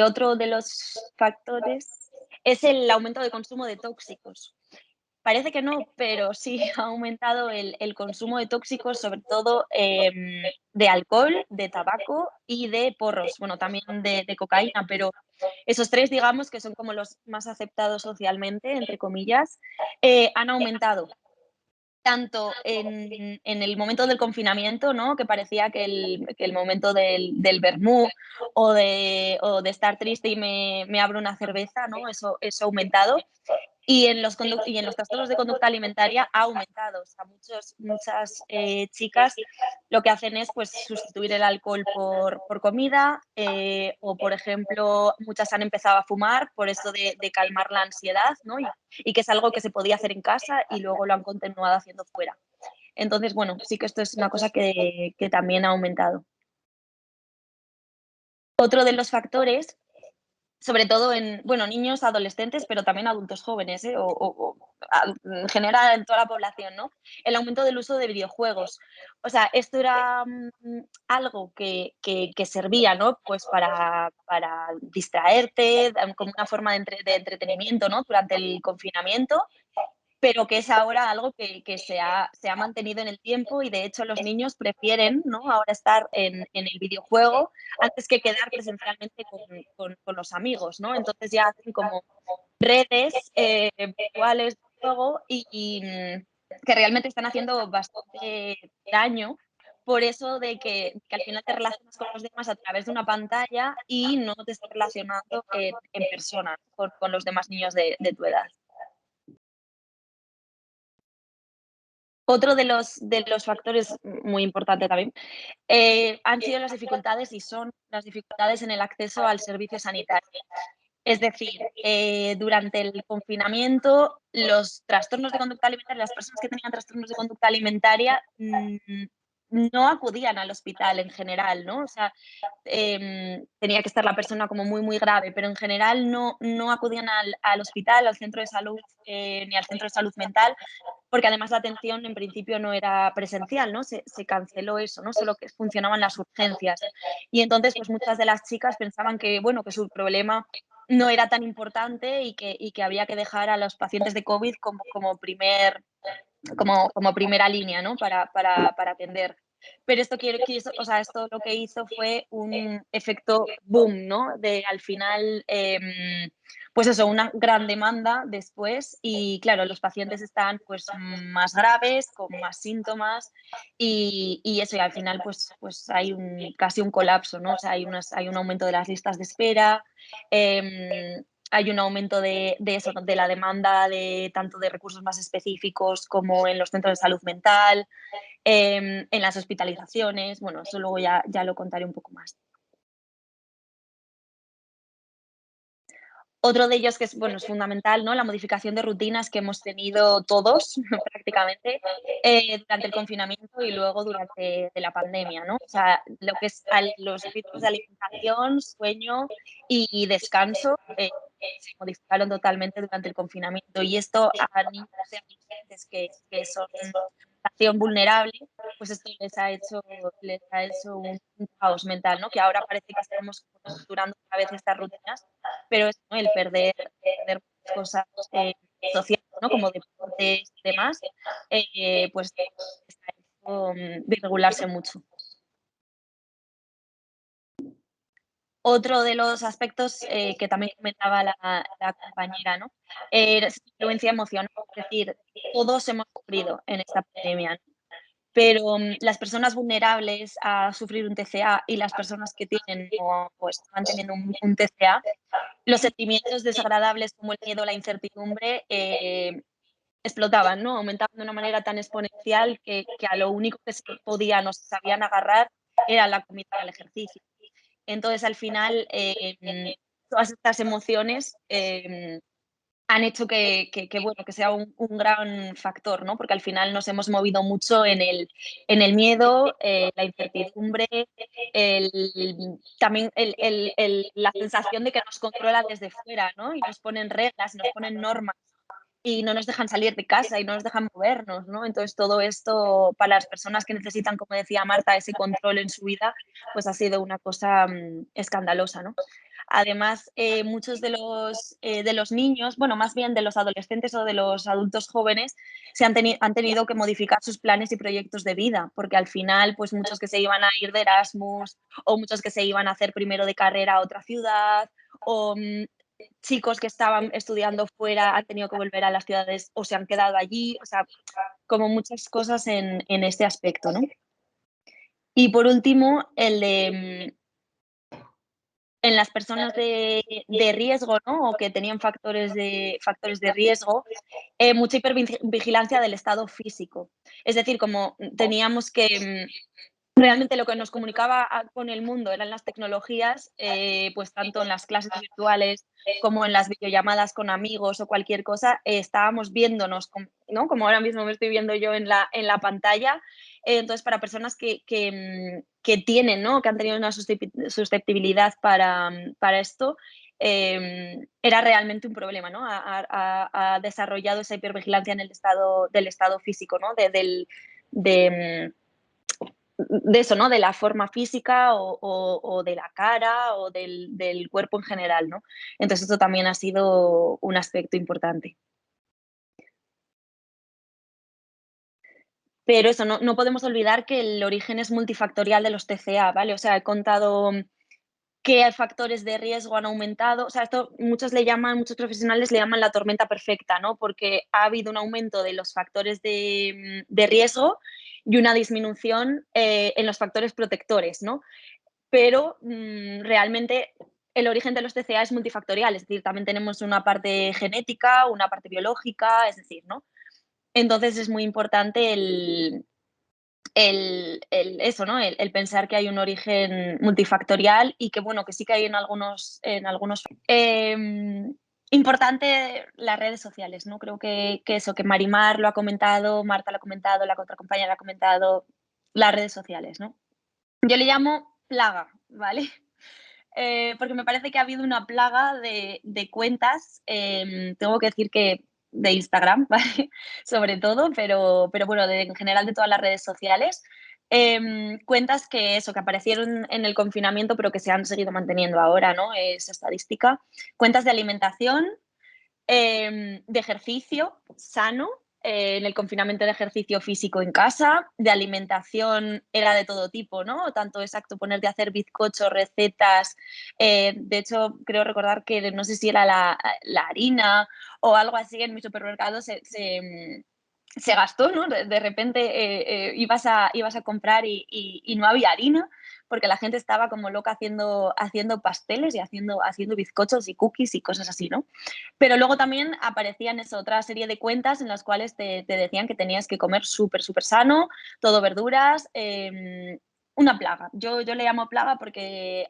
Otro de los factores es el aumento de consumo de tóxicos. Parece que no, pero sí ha aumentado el consumo de tóxicos, sobre todo de alcohol, de tabaco y de porros, bueno, también de cocaína, pero esos tres, digamos, que son como los más aceptados socialmente, entre comillas, han aumentado tanto en el momento del confinamiento, ¿no? Que parecía que el momento del vermú o de estar triste y me abro una cerveza, ¿no? Eso ha aumentado. Y en los trastornos de conducta alimentaria ha aumentado. O sea, muchas chicas lo que hacen es pues sustituir el alcohol por comida o, por ejemplo, muchas han empezado a fumar por eso de calmar la ansiedad, ¿no? Y que es algo que se podía hacer en casa y luego lo han continuado haciendo fuera. Entonces, bueno, sí que esto es una cosa que también ha aumentado. Otro de los factores, sobre todo en, bueno, niños, adolescentes, pero también adultos jóvenes, en general en toda la población, ¿no? El aumento del uso de videojuegos. O sea, esto era algo que servía, ¿no? Pues para distraerte, como una forma de entretenimiento, ¿no? Durante el confinamiento, pero que es ahora algo que se ha mantenido en el tiempo y de hecho los niños prefieren, ¿no? Ahora estar en el videojuego antes que quedar presencialmente con los amigos, ¿no? Entonces ya hacen como redes virtuales de juego que realmente están haciendo bastante daño por eso de que al final te relacionas con los demás a través de una pantalla y no te estás relacionando en persona con los demás niños de tu edad. Otro de los factores muy importante también, han sido las dificultades y son las dificultades en el acceso al servicio sanitario. Es decir, durante el confinamiento, los trastornos de conducta alimentaria, las personas que tenían trastornos de conducta alimentaria, no acudían al hospital en general, ¿no? O sea, tenía que estar la persona como muy, muy grave, pero en general no acudían al hospital, al centro de salud, ni al centro de salud mental, porque además la atención en principio no era presencial, ¿no? Se canceló eso, ¿no? Solo que funcionaban las urgencias. Y entonces, pues muchas de las chicas pensaban que, bueno, que su problema no era tan importante y que había que dejar a los pacientes de COVID como primera línea, ¿no? Para atender. Pero o sea, esto lo que hizo fue un efecto boom, ¿no? De al final, pues eso, una gran demanda después y claro, los pacientes están pues más graves, con más síntomas y eso, y al final pues hay casi un colapso, ¿no? O sea, hay un aumento de las listas de espera, hay un aumento de eso, de la demanda de tanto de recursos más específicos como en los centros de salud mental, en las hospitalizaciones. Bueno, eso luego ya lo contaré un poco más. Otro de ellos que es, bueno, es fundamental, ¿no? La modificación de rutinas que hemos tenido todos prácticamente durante el confinamiento y luego durante de la pandemia, ¿no? O sea, lo que es los ritmos de alimentación, sueño y descanso se modificaron totalmente durante el confinamiento y esto a niños y adolescentes que son población vulnerable, pues esto les ha hecho un caos mental, ¿no? Que ahora parece que estamos estructurando otra vez estas rutinas, pero es, ¿no? El perder cosas sociales, ¿no? Como deportes y demás, pues está hecho de regularse mucho. Otro de los aspectos que también comentaba la compañera, ¿no? Es la influencia emocional, es decir, todos hemos sufrido en esta pandemia, ¿no? Pero las personas vulnerables a sufrir un TCA y las personas que tienen o están teniendo un TCA, los sentimientos desagradables como el miedo, la incertidumbre, explotaban, ¿no? Aumentaban de una manera tan exponencial que a lo único que se podían o se sabían agarrar era la comida y el ejercicio. Entonces, al final, todas estas emociones han hecho bueno, que sea un gran factor, ¿no? Porque al final nos hemos movido mucho en el miedo, la incertidumbre, también la sensación de que nos controlan desde fuera, ¿no? Y nos ponen reglas, nos ponen normas y no nos dejan salir de casa y no nos dejan movernos, ¿no? Entonces, todo esto para las personas que necesitan, como decía Marta, ese control en su vida, pues ha sido una cosa escandalosa, ¿no? Además, muchos de los niños, bueno, más bien de los adolescentes o de los adultos jóvenes, han tenido que modificar sus planes y proyectos de vida, porque al final, pues muchos que se iban a ir de Erasmus o muchos que se iban a hacer primero de carrera a otra ciudad o chicos que estaban estudiando fuera han tenido que volver a las ciudades o se han quedado allí, o sea, como muchas cosas en este aspecto, ¿no? Y por último, el de en las personas de riesgo, ¿no? O que tenían factores de riesgo, mucha hipervigilancia del estado físico. Es decir, como teníamos que realmente lo que nos comunicaba con el mundo eran las tecnologías, pues tanto en las clases virtuales como en las videollamadas con amigos o cualquier cosa, estábamos viéndonos, ¿no? Como ahora mismo me estoy viendo yo en la pantalla. Entonces, para personas que tienen, ¿no? Que han tenido una susceptibilidad para esto, era realmente un problema, ¿no? Ha desarrollado esa hipervigilancia en el del estado físico, ¿no? De eso, ¿no? De la forma física o de la cara o del cuerpo en general, ¿no? Entonces, esto también ha sido un aspecto importante. Pero eso, no podemos olvidar que el origen es multifactorial de los TCA, ¿vale? O sea, he contado qué factores de riesgo han aumentado. O sea, esto muchos profesionales le llaman la tormenta perfecta, ¿no? Porque ha habido un aumento de los factores de riesgo y una disminución en los factores protectores, ¿no? Pero realmente el origen de los TCA es multifactorial, es decir, también tenemos una parte genética, una parte biológica, es decir, ¿no? Entonces es muy importante eso, ¿no? El pensar que hay un origen multifactorial y que, bueno, que sí que hay en algunos. Importante las redes sociales, ¿no? Creo que eso, que Marimar lo ha comentado, Marta lo ha comentado, la otra compañera lo ha comentado, las redes sociales, ¿no? Yo le llamo plaga, ¿vale? Porque me parece que ha habido una plaga de cuentas, tengo que decir que de Instagram, ¿vale? Sobre todo, pero bueno, en general de todas las redes sociales, cuentas que aparecieron en el confinamiento, pero que se han seguido manteniendo ahora, ¿no? Es estadística. Cuentas de alimentación, de ejercicio sano, en el confinamiento de ejercicio físico en casa, de alimentación era de todo tipo, ¿no? Tanto exacto ponerte a hacer bizcochos, recetas, de hecho creo recordar que no sé si era la harina o algo así en mi supermercado se gastó, ¿no? De repente ibas a comprar y no había harina, porque la gente estaba como loca haciendo pasteles y haciendo bizcochos y cookies y cosas así, ¿no? Pero luego también aparecían otra serie de cuentas en las cuales te decían que tenías que comer súper, súper sano, todo verduras, una plaga. Yo le llamo plaga porque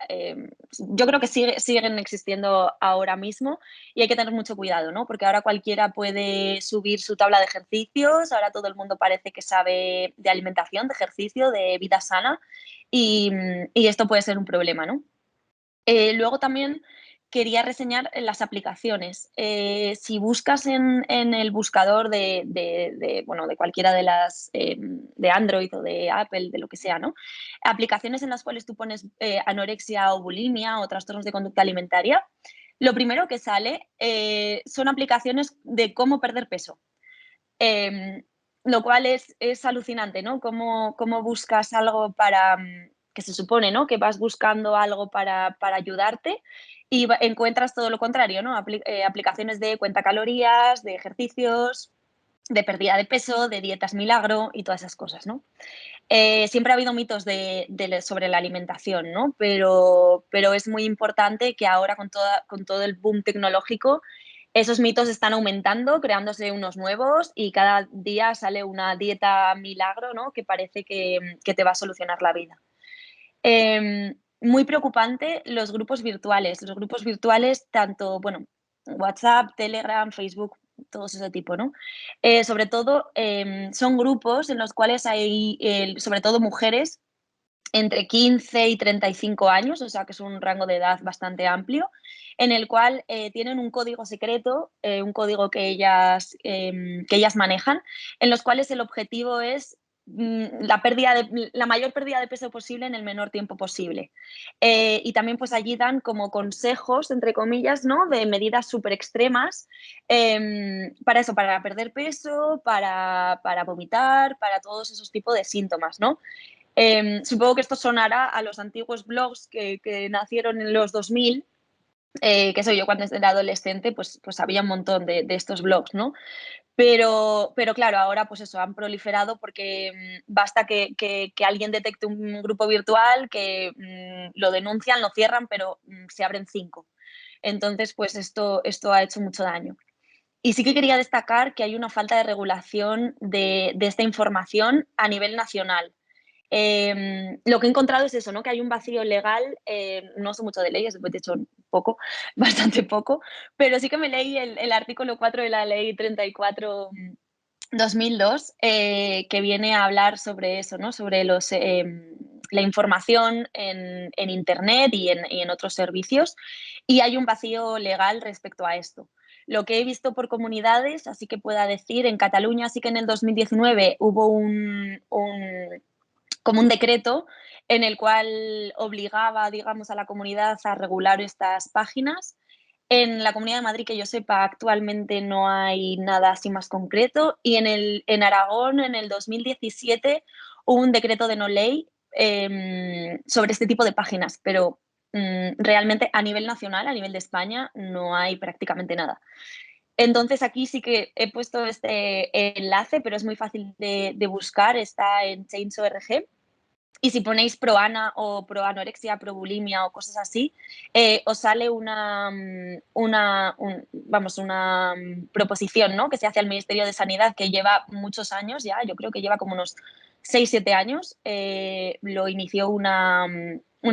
yo creo que siguen existiendo ahora mismo y hay que tener mucho cuidado, ¿no? Porque ahora cualquiera puede subir su tabla de ejercicios, ahora todo el mundo parece que sabe de alimentación, de ejercicio, de vida sana y esto puede ser un problema, ¿no? Luego también quería reseñar las aplicaciones. Si buscas en el buscador bueno, de cualquiera de las de Android o de Apple, de lo que sea, ¿no? Aplicaciones en las cuales tú pones anorexia o bulimia o trastornos de conducta alimentaria, lo primero que sale son aplicaciones de cómo perder peso. Lo cual es alucinante, ¿no? Cómo buscas algo para, que se supone, ¿no? Que vas buscando algo para ayudarte y encuentras todo lo contrario, ¿no? Aplicaciones de cuenta calorías, de ejercicios, de pérdida de peso, de dietas milagro y todas esas cosas, ¿no? Siempre ha habido mitos sobre la alimentación, ¿no? Pero es muy importante que ahora con todo el boom tecnológico esos mitos están aumentando, creándose unos nuevos y cada día sale una dieta milagro, ¿no? Que parece que te va a solucionar la vida. Muy preocupante los grupos virtuales. Los grupos virtuales, tanto, bueno, WhatsApp, Telegram, Facebook, todos ese tipo, ¿no? Sobre todo, son grupos en los cuales hay, sobre todo mujeres, entre 15 y 35 años, o sea que es un rango de edad bastante amplio, en el cual tienen un código secreto, un código que ellas manejan, en los cuales el objetivo es la mayor pérdida de peso posible en el menor tiempo posible. Y también pues allí dan como consejos, entre comillas, ¿no? De medidas súper extremas para eso, para perder peso, para vomitar, para todos esos tipos de síntomas, ¿no? Supongo que esto sonará a los antiguos blogs que nacieron en los 2000, que soy yo cuando era adolescente, pues había un montón de estos blogs, ¿no? Pero claro, ahora pues eso, han proliferado porque basta que alguien detecte un grupo virtual, que lo denuncian, lo cierran, pero se abren 5. Entonces, pues esto ha hecho mucho daño. Y sí que quería destacar que hay una falta de regulación de esta información a nivel nacional. Lo que he encontrado es eso, ¿no? Que hay un vacío legal, no sé mucho de leyes, de hecho poco, bastante poco, pero sí que me leí el artículo 4 de la ley 34 2002, que viene a hablar sobre eso, ¿no? Sobre la información en Internet y en otros servicios, y hay un vacío legal respecto a esto. Lo que he visto por comunidades, así que pueda decir, en Cataluña sí que en el 2019 hubo como un decreto en el cual obligaba, digamos, a la comunidad a regular estas páginas. En la Comunidad de Madrid, que yo sepa, actualmente no hay nada así más concreto. Y en Aragón, en el 2017, hubo un decreto de no ley sobre este tipo de páginas, pero realmente a nivel nacional, a nivel de España, no hay prácticamente nada. Entonces aquí sí que he puesto este enlace, pero es muy fácil de buscar, está en Change.org. Y si ponéis pro Ana o pro anorexia, pro bulimia o cosas así, os sale una proposición, ¿no? Que se hace al Ministerio de Sanidad, que lleva muchos años ya, yo creo que lleva como unos 6-7 años. Lo inició una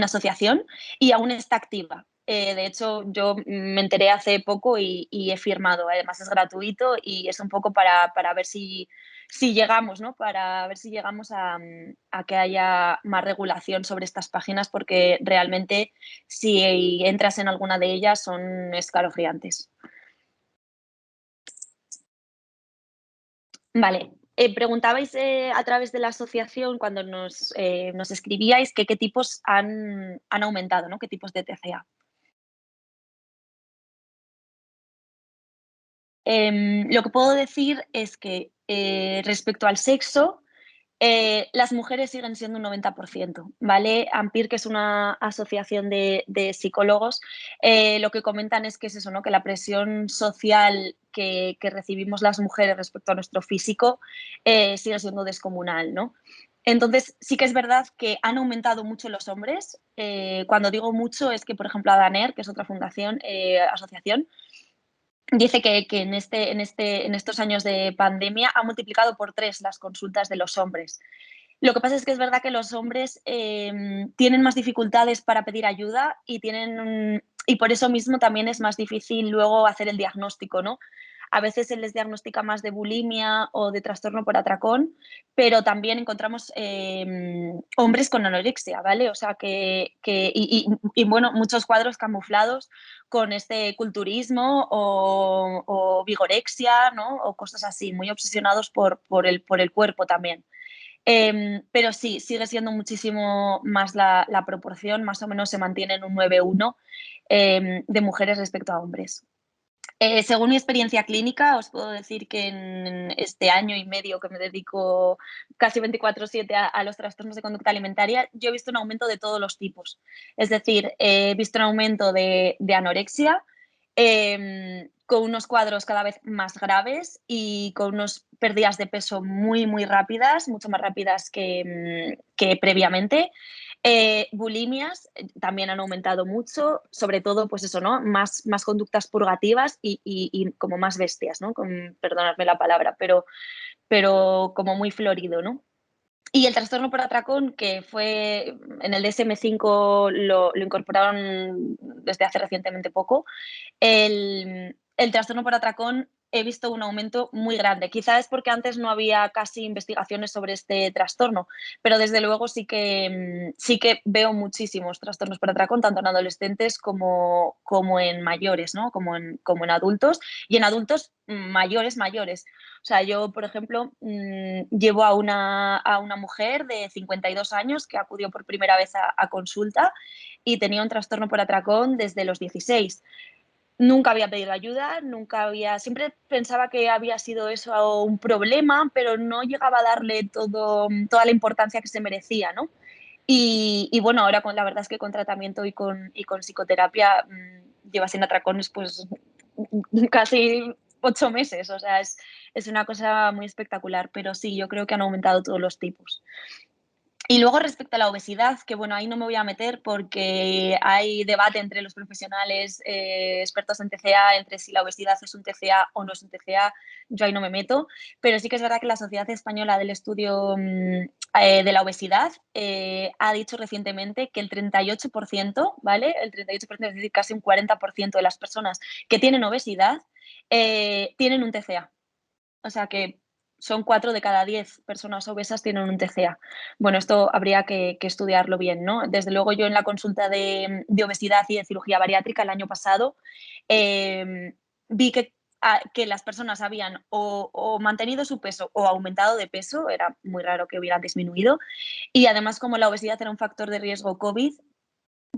asociación y aún está activa. De hecho, yo me enteré hace poco y he firmado. Además, es gratuito y es un poco para ver si llegamos, ¿no? Para ver si llegamos a que haya más regulación sobre estas páginas, porque realmente si entras en alguna de ellas son escalofriantes. Vale. Preguntabais a través de la asociación cuando nos escribíais que qué tipos han aumentado, ¿no? ¿Qué tipos de TCA? Lo que puedo decir es que respecto al sexo, las mujeres siguen siendo un 90%, ¿vale? AMPIR, que es una asociación de psicólogos, lo que comentan es que es eso, ¿no? Que la presión social que recibimos las mujeres respecto a nuestro físico sigue siendo descomunal, ¿no? Entonces, sí que es verdad que han aumentado mucho los hombres. Cuando digo mucho es que, por ejemplo, ADANER, que es otra fundación, asociación, dice que en estos años de pandemia ha multiplicado por 3 las consultas de los hombres. Lo que pasa es que es verdad que los hombres tienen más dificultades para pedir ayuda y por eso mismo también es más difícil luego hacer el diagnóstico, ¿no? A veces se les diagnostica más de bulimia o de trastorno por atracón, pero también encontramos hombres con anorexia, ¿vale? O sea, bueno, muchos cuadros camuflados con este culturismo o vigorexia, ¿no? O cosas así, muy obsesionados por el cuerpo también. Pero sí, sigue siendo muchísimo más la proporción, más o menos se mantiene en un 9:1 de mujeres respecto a hombres. Según mi experiencia clínica, os puedo decir que en este año y medio que me dedico casi 24/7 a los trastornos de conducta alimentaria, yo he visto un aumento de todos los tipos. Es decir, he visto un aumento de anorexia, con unos cuadros cada vez más graves y con unas pérdidas de peso muy, muy rápidas, mucho más rápidas que previamente. Bulimias también han aumentado mucho, sobre todo, pues eso, ¿no? Más conductas purgativas y como más bestias, ¿no? Perdonadme la palabra, pero como muy florido, ¿no? Y el trastorno por atracón, que fue en el DSM-5 lo incorporaron desde hace recientemente poco, el trastorno por atracón he visto un aumento muy grande. Quizás es porque antes no había casi investigaciones sobre este trastorno, pero desde luego sí que veo muchísimos trastornos por atracón, tanto en adolescentes como en mayores, ¿no? Como en adultos, y en adultos mayores. O sea, yo, por ejemplo, llevo a una mujer de 52 años que acudió por primera vez a consulta y tenía un trastorno por atracón desde los 16. Nunca había pedido ayuda, siempre pensaba que había sido eso un problema, pero no llegaba a darle toda la importancia que se merecía, ¿no? Y bueno, ahora la verdad es que con tratamiento y con psicoterapia lleva sin atracones pues casi 8 meses, o sea, es una cosa muy espectacular, pero sí, yo creo que han aumentado todos los tipos. Y luego respecto a la obesidad, que bueno, ahí no me voy a meter porque hay debate entre los profesionales expertos en TCA entre si la obesidad es un TCA o no es un TCA, yo ahí no me meto, pero sí que es verdad que la Sociedad Española del Estudio de la Obesidad ha dicho recientemente que el 38%, ¿vale? El 38%, es decir, casi un 40% de las personas que tienen obesidad tienen un TCA. O sea que son 4 de cada 10 personas obesas tienen un TCA. Bueno, esto habría que estudiarlo bien, ¿no? Desde luego yo en la consulta de obesidad y de cirugía bariátrica el año pasado vi que las personas habían o mantenido su peso o aumentado de peso, era muy raro que hubieran disminuido, y además como la obesidad era un factor de riesgo COVID,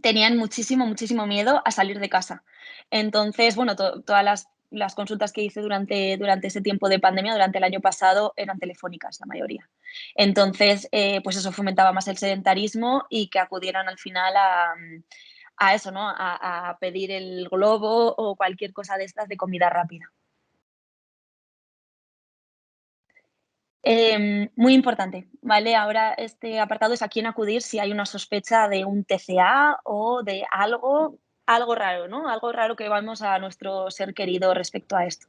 tenían muchísimo miedo a salir de casa. Entonces, bueno, todas las consultas que hice durante ese tiempo de pandemia, durante el año pasado, eran telefónicas la mayoría. Entonces, pues eso fomentaba más el sedentarismo y que acudieran al final a eso, ¿no? A pedir el globo o cualquier cosa de estas de comida rápida. Muy importante, ¿vale? Ahora este apartado es a quién acudir si hay una sospecha de un TCA o de algo raro, ¿no? Algo raro que vamos a nuestro ser querido respecto a esto.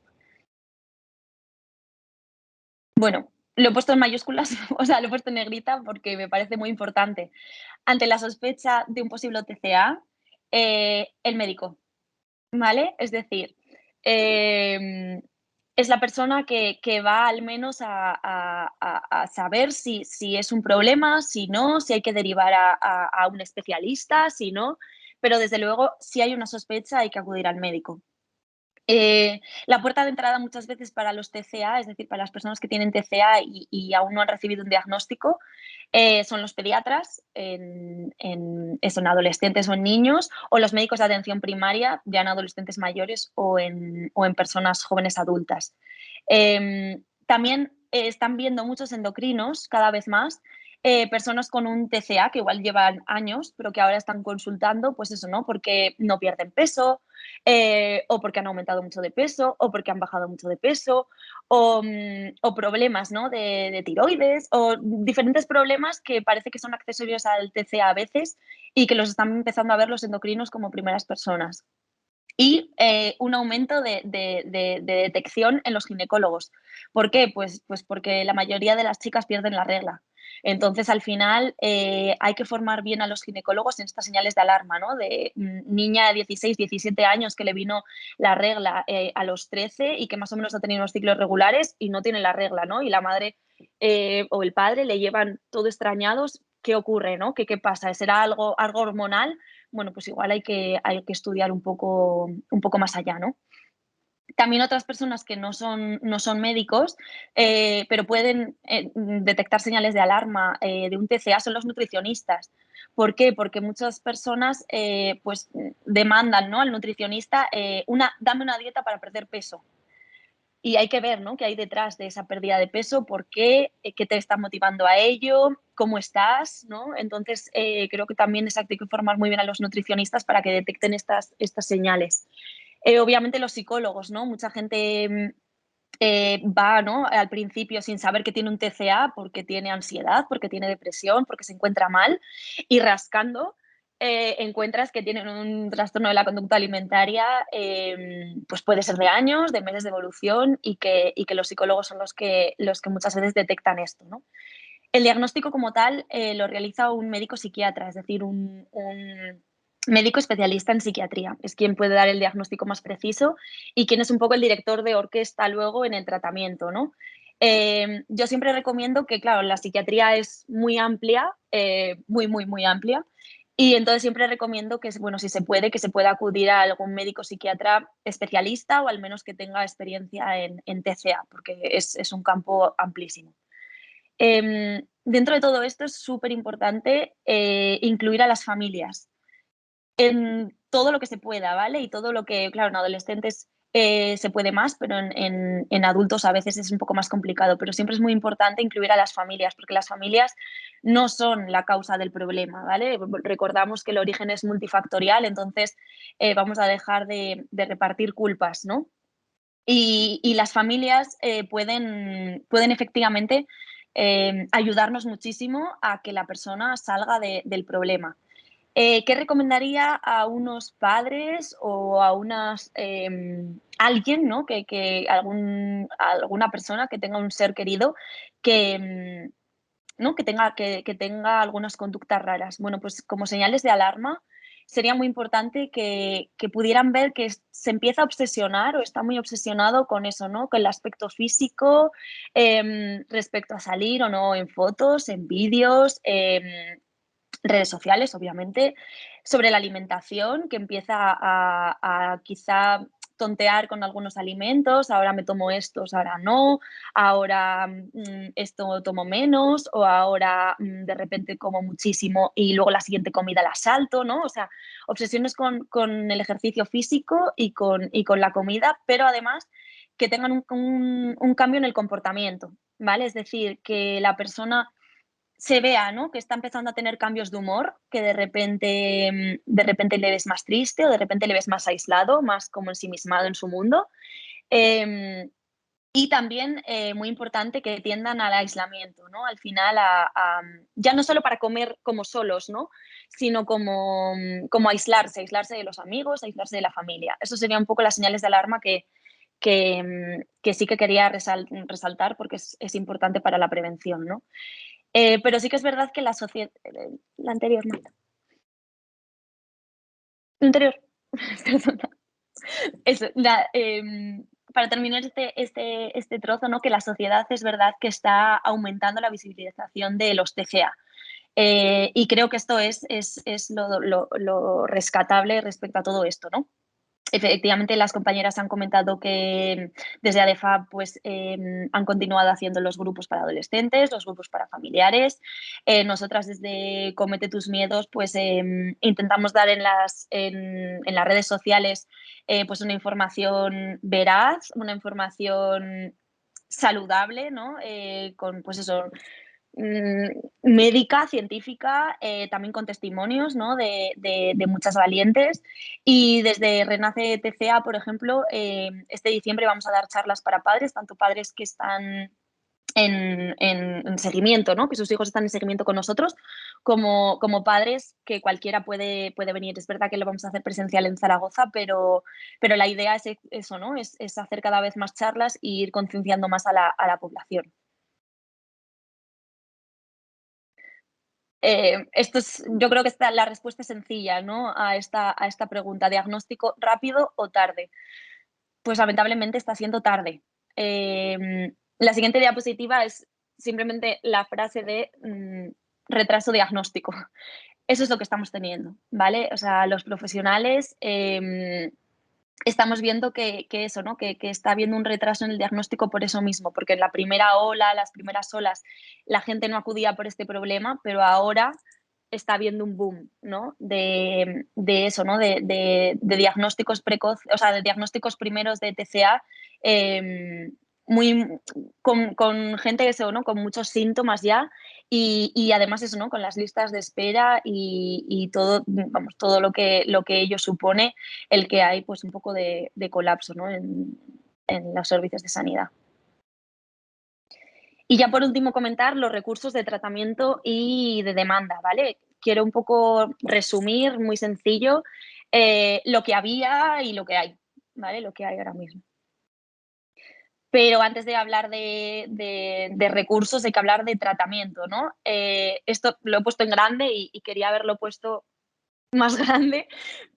Bueno, lo he puesto en mayúsculas, o sea, lo he puesto en negrita porque me parece muy importante. Ante la sospecha de un posible TCA, el médico, ¿vale? Es decir, em, es la persona que va al menos a saber si es un problema, si no, si hay que derivar a un especialista, si no, pero desde luego, si hay una sospecha, hay que acudir al médico. La puerta de entrada muchas veces para los TCA, es decir, para las personas que tienen TCA y aún no han recibido un diagnóstico, son los pediatras, eso, en adolescentes o en niños, o los médicos de atención primaria, ya en adolescentes mayores o en personas jóvenes adultas. También están viendo muchos endocrinos cada vez más. personas con un TCA que igual llevan años, pero que ahora están consultando, pues eso, ¿no? Porque no pierden peso, o porque han aumentado mucho de peso, o porque han bajado mucho de peso, o problemas, ¿no? De tiroides, o diferentes problemas que parece que son accesorios al TCA a veces y que los están empezando a ver los endocrinos como primeras personas. Y un aumento de detección en los ginecólogos. ¿Por qué? Pues porque la mayoría de las chicas pierden la regla. Entonces, al final, hay que formar bien a los ginecólogos en estas señales de alarma, ¿no? De niña de 16, 17 años que le vino la regla a los 13 y que más o menos ha tenido unos ciclos regulares y no tiene la regla, ¿no? Y la madre o el padre le llevan todo extrañados. ¿Qué ocurre, no? ¿Qué pasa? ¿Será algo hormonal? Bueno, pues igual hay que estudiar un poco más allá, ¿no? También otras personas que no son médicos, pero pueden detectar señales de alarma de un TCA son los nutricionistas. ¿Por qué? Porque muchas personas pues demandan, ¿no?, al nutricionista dame una dieta para perder peso. Y hay que ver, ¿no?, qué hay detrás de esa pérdida de peso, por qué, qué te está motivando a ello, cómo estás, ¿no? Entonces, creo que también hay que formar muy bien a los nutricionistas para que detecten estas señales. Obviamente los psicólogos, ¿no? Mucha gente va, ¿no?, al principio sin saber que tiene un TCA porque tiene ansiedad, porque tiene depresión, porque se encuentra mal, y rascando encuentras que tienen un trastorno de la conducta alimentaria, pues puede ser de años, de meses de evolución, y que los psicólogos son los que muchas veces detectan esto, ¿no? El diagnóstico como tal lo realiza un médico psiquiatra, es decir, un médico especialista en psiquiatría. Es quien puede dar el diagnóstico más preciso y quien es un poco el director de orquesta luego en el tratamiento, ¿no? Yo siempre recomiendo que, claro, la psiquiatría es muy amplia, muy, muy, muy amplia, y entonces siempre recomiendo que, bueno, si se puede, que se pueda acudir a algún médico psiquiatra especialista o al menos que tenga experiencia en TCA, porque es un campo amplísimo. Dentro de todo esto es súper importante incluir a las familias en todo lo que se pueda, ¿vale? Y todo lo que, claro, en adolescentes se puede más, pero en adultos a veces es un poco más complicado. Pero siempre es muy importante incluir a las familias, porque las familias no son la causa del problema, ¿vale? Recordamos que el origen es multifactorial, entonces vamos a dejar de repartir culpas, ¿no? Y las familias pueden efectivamente ayudarnos muchísimo a que la persona salga del problema. ¿Qué recomendaría a unos padres o a alguien, ¿no?, alguna persona que tenga un ser querido que, ¿no?, que tenga algunas conductas raras? Bueno, pues como señales de alarma sería muy importante que pudieran ver que se empieza a obsesionar o está muy obsesionado con eso, ¿no?, con el aspecto físico, respecto a salir o no en fotos, en vídeos, redes sociales, obviamente, sobre la alimentación, que empieza a quizá tontear con algunos alimentos, ahora me tomo estos, ahora no, ahora esto tomo menos, o ahora de repente como muchísimo y luego la siguiente comida la salto, ¿no? O sea, obsesiones con el ejercicio físico y con la comida, pero además que tengan un cambio en el comportamiento, ¿vale? Es decir, que la persona se vea, ¿no?, que está empezando a tener cambios de humor, que de repente le ves más triste o de repente le ves más aislado, más como ensimismado en su mundo. Em, y también, muy importante, que tiendan al aislamiento, ¿no? Al final ya no solo para comer como solos, ¿no?, sino como aislarse de los amigos, aislarse de la familia. Eso serían un poco las señales de alarma que sí que quería resaltar porque es importante para la prevención, ¿no? Pero sí que es verdad que la sociedad, la anterior, Marta. La anterior. Perdona. Eso, para terminar este trozo, ¿no? Que la sociedad es verdad que está aumentando la visibilización de los TCA. Y creo que esto es lo rescatable respecto a todo esto, ¿no? Efectivamente, las compañeras han comentado que desde ADEFAB pues, han continuado haciendo los grupos para adolescentes, los grupos para familiares. Nosotras desde Comete tus miedos pues, intentamos dar en las redes sociales pues una información veraz, una información saludable, ¿no? Con pues eso, médica, científica, también con testimonios, ¿no? de muchas valientes. Y desde Renace TCA, por ejemplo, este diciembre vamos a dar charlas para padres, tanto padres que están en seguimiento, ¿no? Que sus hijos están en seguimiento con nosotros, como padres que cualquiera puede venir. Es verdad que lo vamos a hacer presencial en Zaragoza, pero la idea es eso, ¿no? Es hacer cada vez más charlas e ir concienciando más a la población. Yo creo que la respuesta es sencilla, ¿no? A esta pregunta: ¿diagnóstico rápido o tarde? Pues lamentablemente está siendo tarde. La siguiente diapositiva es simplemente la frase de retraso diagnóstico. Eso es lo que estamos teniendo, ¿vale? O sea, los profesionales estamos viendo que eso, ¿no? Que está habiendo un retraso en el diagnóstico por eso mismo, porque en la primera ola, las primeras olas, la gente no acudía por este problema, pero ahora está habiendo un boom, ¿no? De eso, ¿no? De diagnósticos precoces, o sea, de diagnósticos primeros de TCA, con gente eso, ¿no? Con muchos síntomas ya y además eso, ¿no? Con las listas de espera y todo, vamos, todo lo que ello supone, el que hay pues un poco de colapso, ¿no? en los servicios de sanidad. Y ya por último comentar los recursos de tratamiento y de demanda, ¿vale? Quiero un poco resumir, muy sencillo, lo que había y lo que hay, ¿vale? Lo que hay ahora mismo. Pero antes de hablar de recursos hay que hablar de tratamiento, ¿no? Esto lo he puesto en grande y quería haberlo puesto más grande,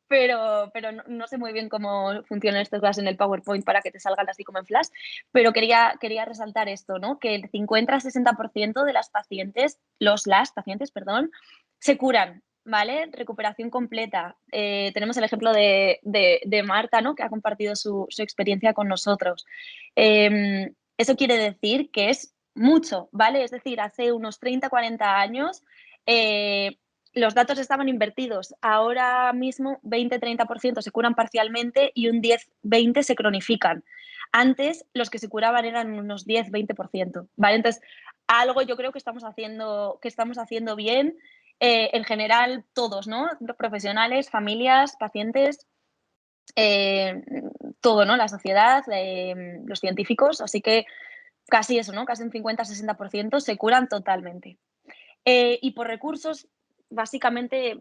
pero no sé muy bien cómo funcionan estas cosas en el PowerPoint para que te salgan así como en flash, pero quería resaltar esto, ¿no? Que el 50-60% de las pacientes, las pacientes, perdón, se curan, ¿vale? Recuperación completa. Tenemos el ejemplo de Marta, ¿no? Que ha compartido su experiencia con nosotros. Eso quiere decir que es mucho, ¿vale? Es decir, hace unos 30-40 años los datos estaban invertidos. Ahora mismo 20-30% se curan parcialmente y un 10-20% se cronifican. Antes los que se curaban eran unos 10-20%, ¿vale? Entonces, algo yo creo que estamos haciendo bien, en general todos, ¿no? Los profesionales, familias, pacientes, todo, ¿no? La sociedad, los científicos, así que casi eso, ¿no? Casi un 50-60% se curan totalmente. Y por recursos, básicamente,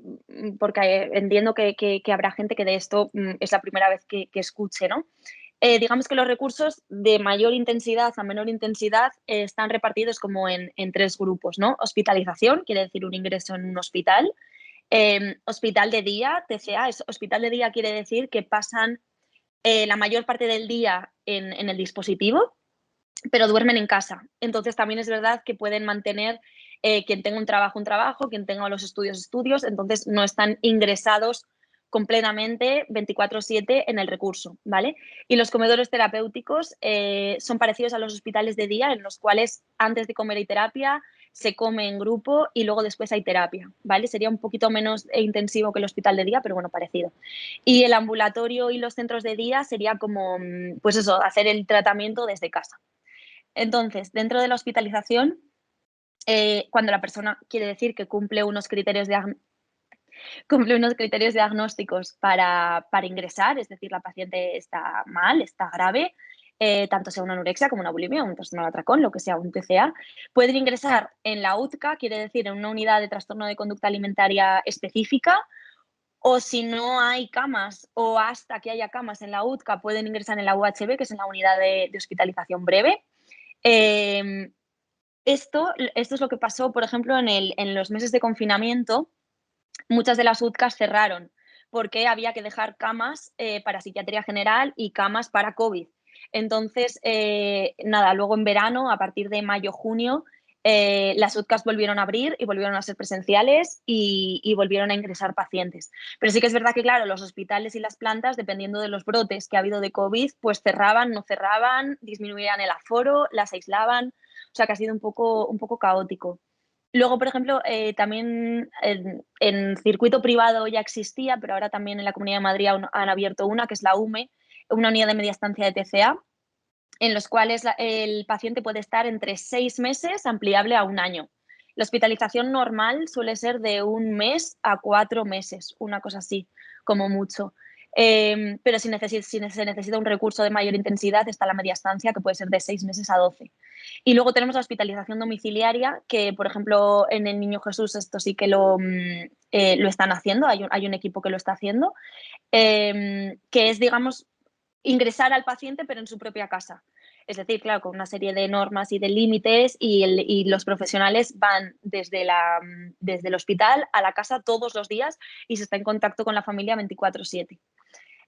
porque entiendo que habrá gente que de esto es la primera vez que escuche, ¿no? Digamos que los recursos de mayor intensidad a menor intensidad están repartidos como en 3 grupos, ¿no? Hospitalización, quiere decir un ingreso en un hospital. Hospital de día, TCA, hospital de día quiere decir que pasan la mayor parte del día en el dispositivo, pero duermen en casa. Entonces también es verdad que pueden mantener quien tenga un trabajo, quien tenga los estudios, entonces no están ingresados completamente 24/7 en el recurso, ¿vale? Y los comedores terapéuticos son parecidos a los hospitales de día, en los cuales antes de comer hay terapia, se come en grupo y luego después hay terapia, ¿vale? Sería un poquito menos intensivo que el hospital de día, pero bueno, parecido. Y el ambulatorio y los centros de día sería como, pues eso, hacer el tratamiento desde casa. Entonces, dentro de la hospitalización, cuando la persona quiere decir que cumple unos criterios diagnósticos para ingresar, es decir, la paciente está mal, está grave, tanto sea una anorexia como una bulimia, un trastorno de atracón, lo que sea, un TCA, pueden ingresar en la UTCA, quiere decir en una unidad de trastorno de conducta alimentaria específica, o si no hay camas o hasta que haya camas en la UTCA, pueden ingresar en la UHB, que es en la unidad de hospitalización breve. Esto es lo que pasó, por ejemplo, en los meses de confinamiento. Muchas de las UTCAs cerraron porque había que dejar camas para psiquiatría general y camas para COVID. Entonces, luego en verano, a partir de mayo, junio, las UTCAs volvieron a abrir y volvieron a ser presenciales y volvieron a ingresar pacientes. Pero sí que es verdad que, claro, los hospitales y las plantas, dependiendo de los brotes que ha habido de COVID, pues cerraban, no cerraban, disminuían el aforo, las aislaban. O sea que ha sido un poco caótico. Luego, por ejemplo, también en circuito privado ya existía, pero ahora también en la Comunidad de Madrid han abierto una, que es la UME, una unidad de media estancia de TCA, en los cuales el paciente puede estar entre 6 meses, ampliable a 1 año. La hospitalización normal suele ser de 1 mes a 4 meses, una cosa así, como mucho. Pero si se necesita un recurso de mayor intensidad, está la media estancia, que puede ser de 6 meses a 12. Y luego tenemos la hospitalización domiciliaria, que, por ejemplo, en el Niño Jesús esto sí que lo están haciendo, hay un equipo que lo está haciendo, que es, digamos, ingresar al paciente, pero en su propia casa. Es decir, claro, con una serie de normas y de límites y los profesionales van desde el hospital a la casa todos los días y se está en contacto con la familia 24/7.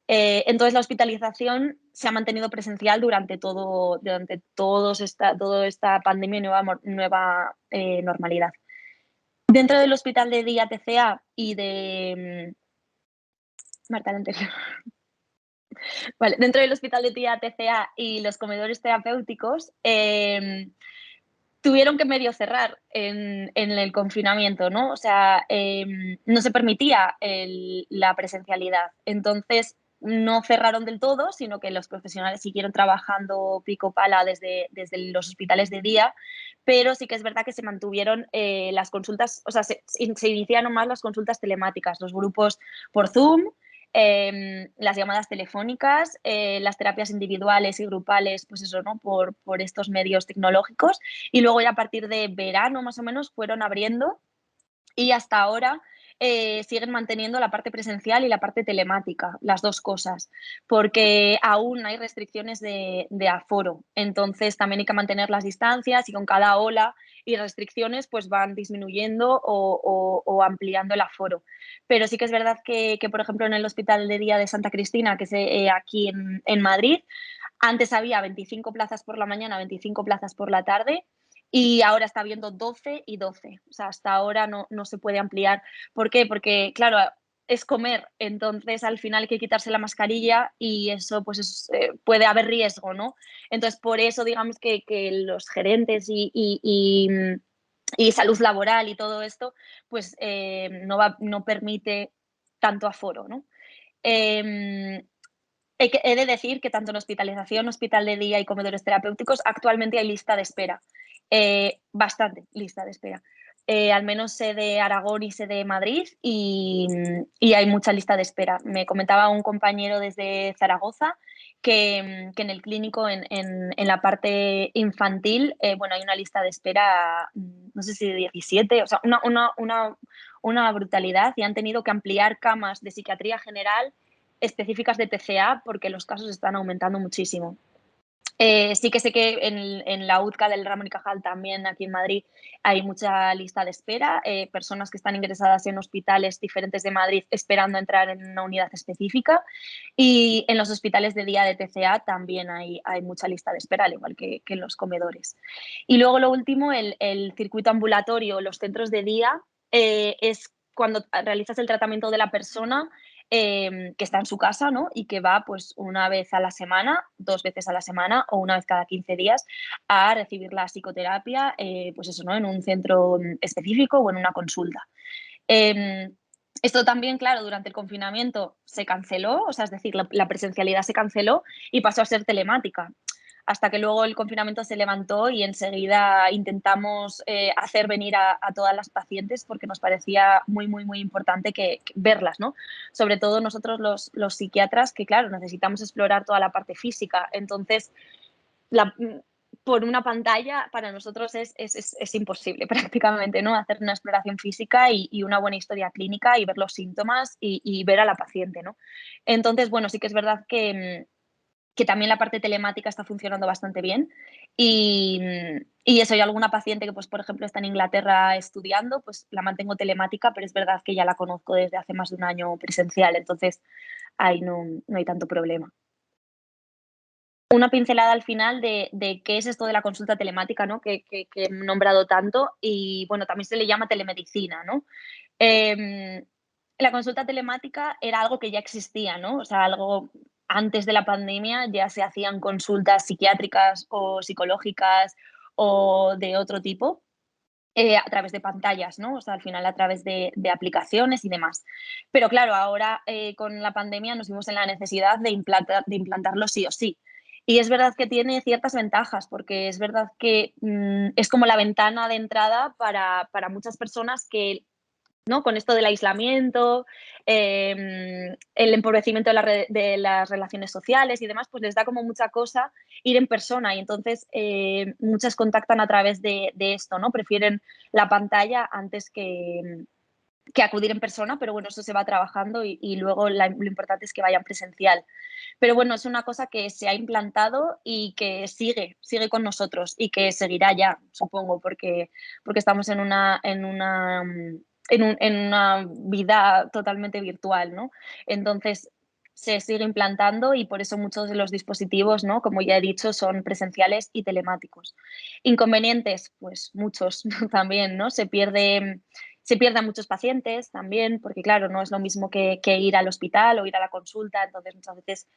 Entonces, la hospitalización se ha mantenido presencial durante toda esta pandemia y nueva normalidad. Dentro del hospital de día TCA y de... Marta, el anterior. Vale, dentro del hospital de día TCA y los comedores terapéuticos, tuvieron que medio cerrar en el confinamiento, ¿no? O sea, no se permitía la presencialidad. Entonces, no cerraron del todo, sino que los profesionales siguieron trabajando pico pala desde los hospitales de día, pero sí que es verdad que se mantuvieron las consultas, o sea, se iniciaron más las consultas telemáticas, los grupos por Zoom, las llamadas telefónicas, las terapias individuales y grupales, pues eso, ¿no? Por estos medios tecnológicos. Y luego ya a partir de verano más o menos fueron abriendo y hasta ahora siguen manteniendo la parte presencial y la parte telemática, las dos cosas, porque aún hay restricciones de aforo. Entonces también hay que mantener las distancias y con cada ola y restricciones pues van disminuyendo o ampliando el aforo. Pero sí que es verdad que, por ejemplo, en el Hospital de Día de Santa Cristina, que es aquí en Madrid, antes había 25 plazas por la mañana, 25 plazas por la tarde y ahora está habiendo 12 y 12. O sea, hasta ahora no se puede ampliar. ¿Por qué? Porque, claro, es comer, entonces al final hay que quitarse la mascarilla y eso pues puede haber riesgo, ¿no? Entonces, por eso digamos que los gerentes y salud laboral y todo esto, pues no permite tanto aforo, ¿no? He de decir que tanto en hospitalización, hospital de día y comedores terapéuticos actualmente hay lista de espera, bastante lista de espera. Al menos sé de Aragón y sé de Madrid y hay mucha lista de espera. Me comentaba un compañero desde Zaragoza que en el clínico, en la parte infantil, bueno, hay una lista de espera, no sé si de 17, o sea, una brutalidad, y han tenido que ampliar camas de psiquiatría general específicas de TCA porque los casos están aumentando muchísimo. Sí que sé que en la UTCA del Ramón y Cajal, también aquí en Madrid, hay mucha lista de espera, personas que están ingresadas en hospitales diferentes de Madrid esperando entrar en una unidad específica, y en los hospitales de día de TCA también hay mucha lista de espera, al igual que en los comedores. Y luego lo último, el circuito ambulatorio, los centros de día, es cuando realizas el tratamiento de la persona que está en su casa, ¿no? Y que va pues una vez a la semana, 2 veces a la semana o una vez cada 15 días a recibir la psicoterapia, pues eso, ¿no? En un centro específico o en una consulta. Esto también, claro, durante el confinamiento se canceló, o sea, es decir, la presencialidad se canceló y pasó a ser telemática, hasta que luego el confinamiento se levantó y enseguida intentamos hacer venir a todas las pacientes porque nos parecía muy, muy, muy importante que verlas, ¿no? Sobre todo nosotros los psiquiatras, que claro, necesitamos explorar toda la parte física. Entonces, por una pantalla para nosotros es imposible prácticamente, ¿no? Hacer una exploración física y una buena historia clínica y ver los síntomas y ver a la paciente, ¿no? Entonces, bueno, sí que es verdad que también la parte telemática está funcionando bastante bien. Y eso, hay alguna paciente que, pues, por ejemplo, está en Inglaterra estudiando, pues la mantengo telemática, pero es verdad que ya la conozco desde hace más de un año presencial, entonces ahí no hay tanto problema. Una pincelada al final de qué es esto de la consulta telemática, ¿no? Que he nombrado tanto, y bueno, también se le llama telemedicina, ¿no? La consulta telemática era algo que ya existía, ¿no? O sea, algo antes de la pandemia ya se hacían consultas psiquiátricas o psicológicas o de otro tipo, a través de pantallas, ¿no? O sea, al final a través de aplicaciones y demás. Pero claro, ahora con la pandemia nos vimos en la necesidad de implantarlo sí o sí. Y es verdad que tiene ciertas ventajas, porque es verdad que es como la ventana de entrada para muchas personas que, ¿no? Con esto del aislamiento, el empobrecimiento de las relaciones sociales y demás, pues les da como mucha cosa ir en persona y entonces muchas contactan a través de esto, ¿no? Prefieren la pantalla antes que acudir en persona, pero bueno, eso se va trabajando y luego lo importante es que vayan presencial. Pero bueno, es una cosa que se ha implantado y que sigue con nosotros y que seguirá ya, supongo, porque estamos en una vida totalmente virtual, ¿no? Entonces, se sigue implantando y por eso muchos de los dispositivos, ¿no? Como ya he dicho, son presenciales y telemáticos. Inconvenientes, pues muchos también, ¿no? Se pierde a muchos pacientes también, porque claro, no es lo mismo que ir al hospital o ir a la consulta, entonces muchas veces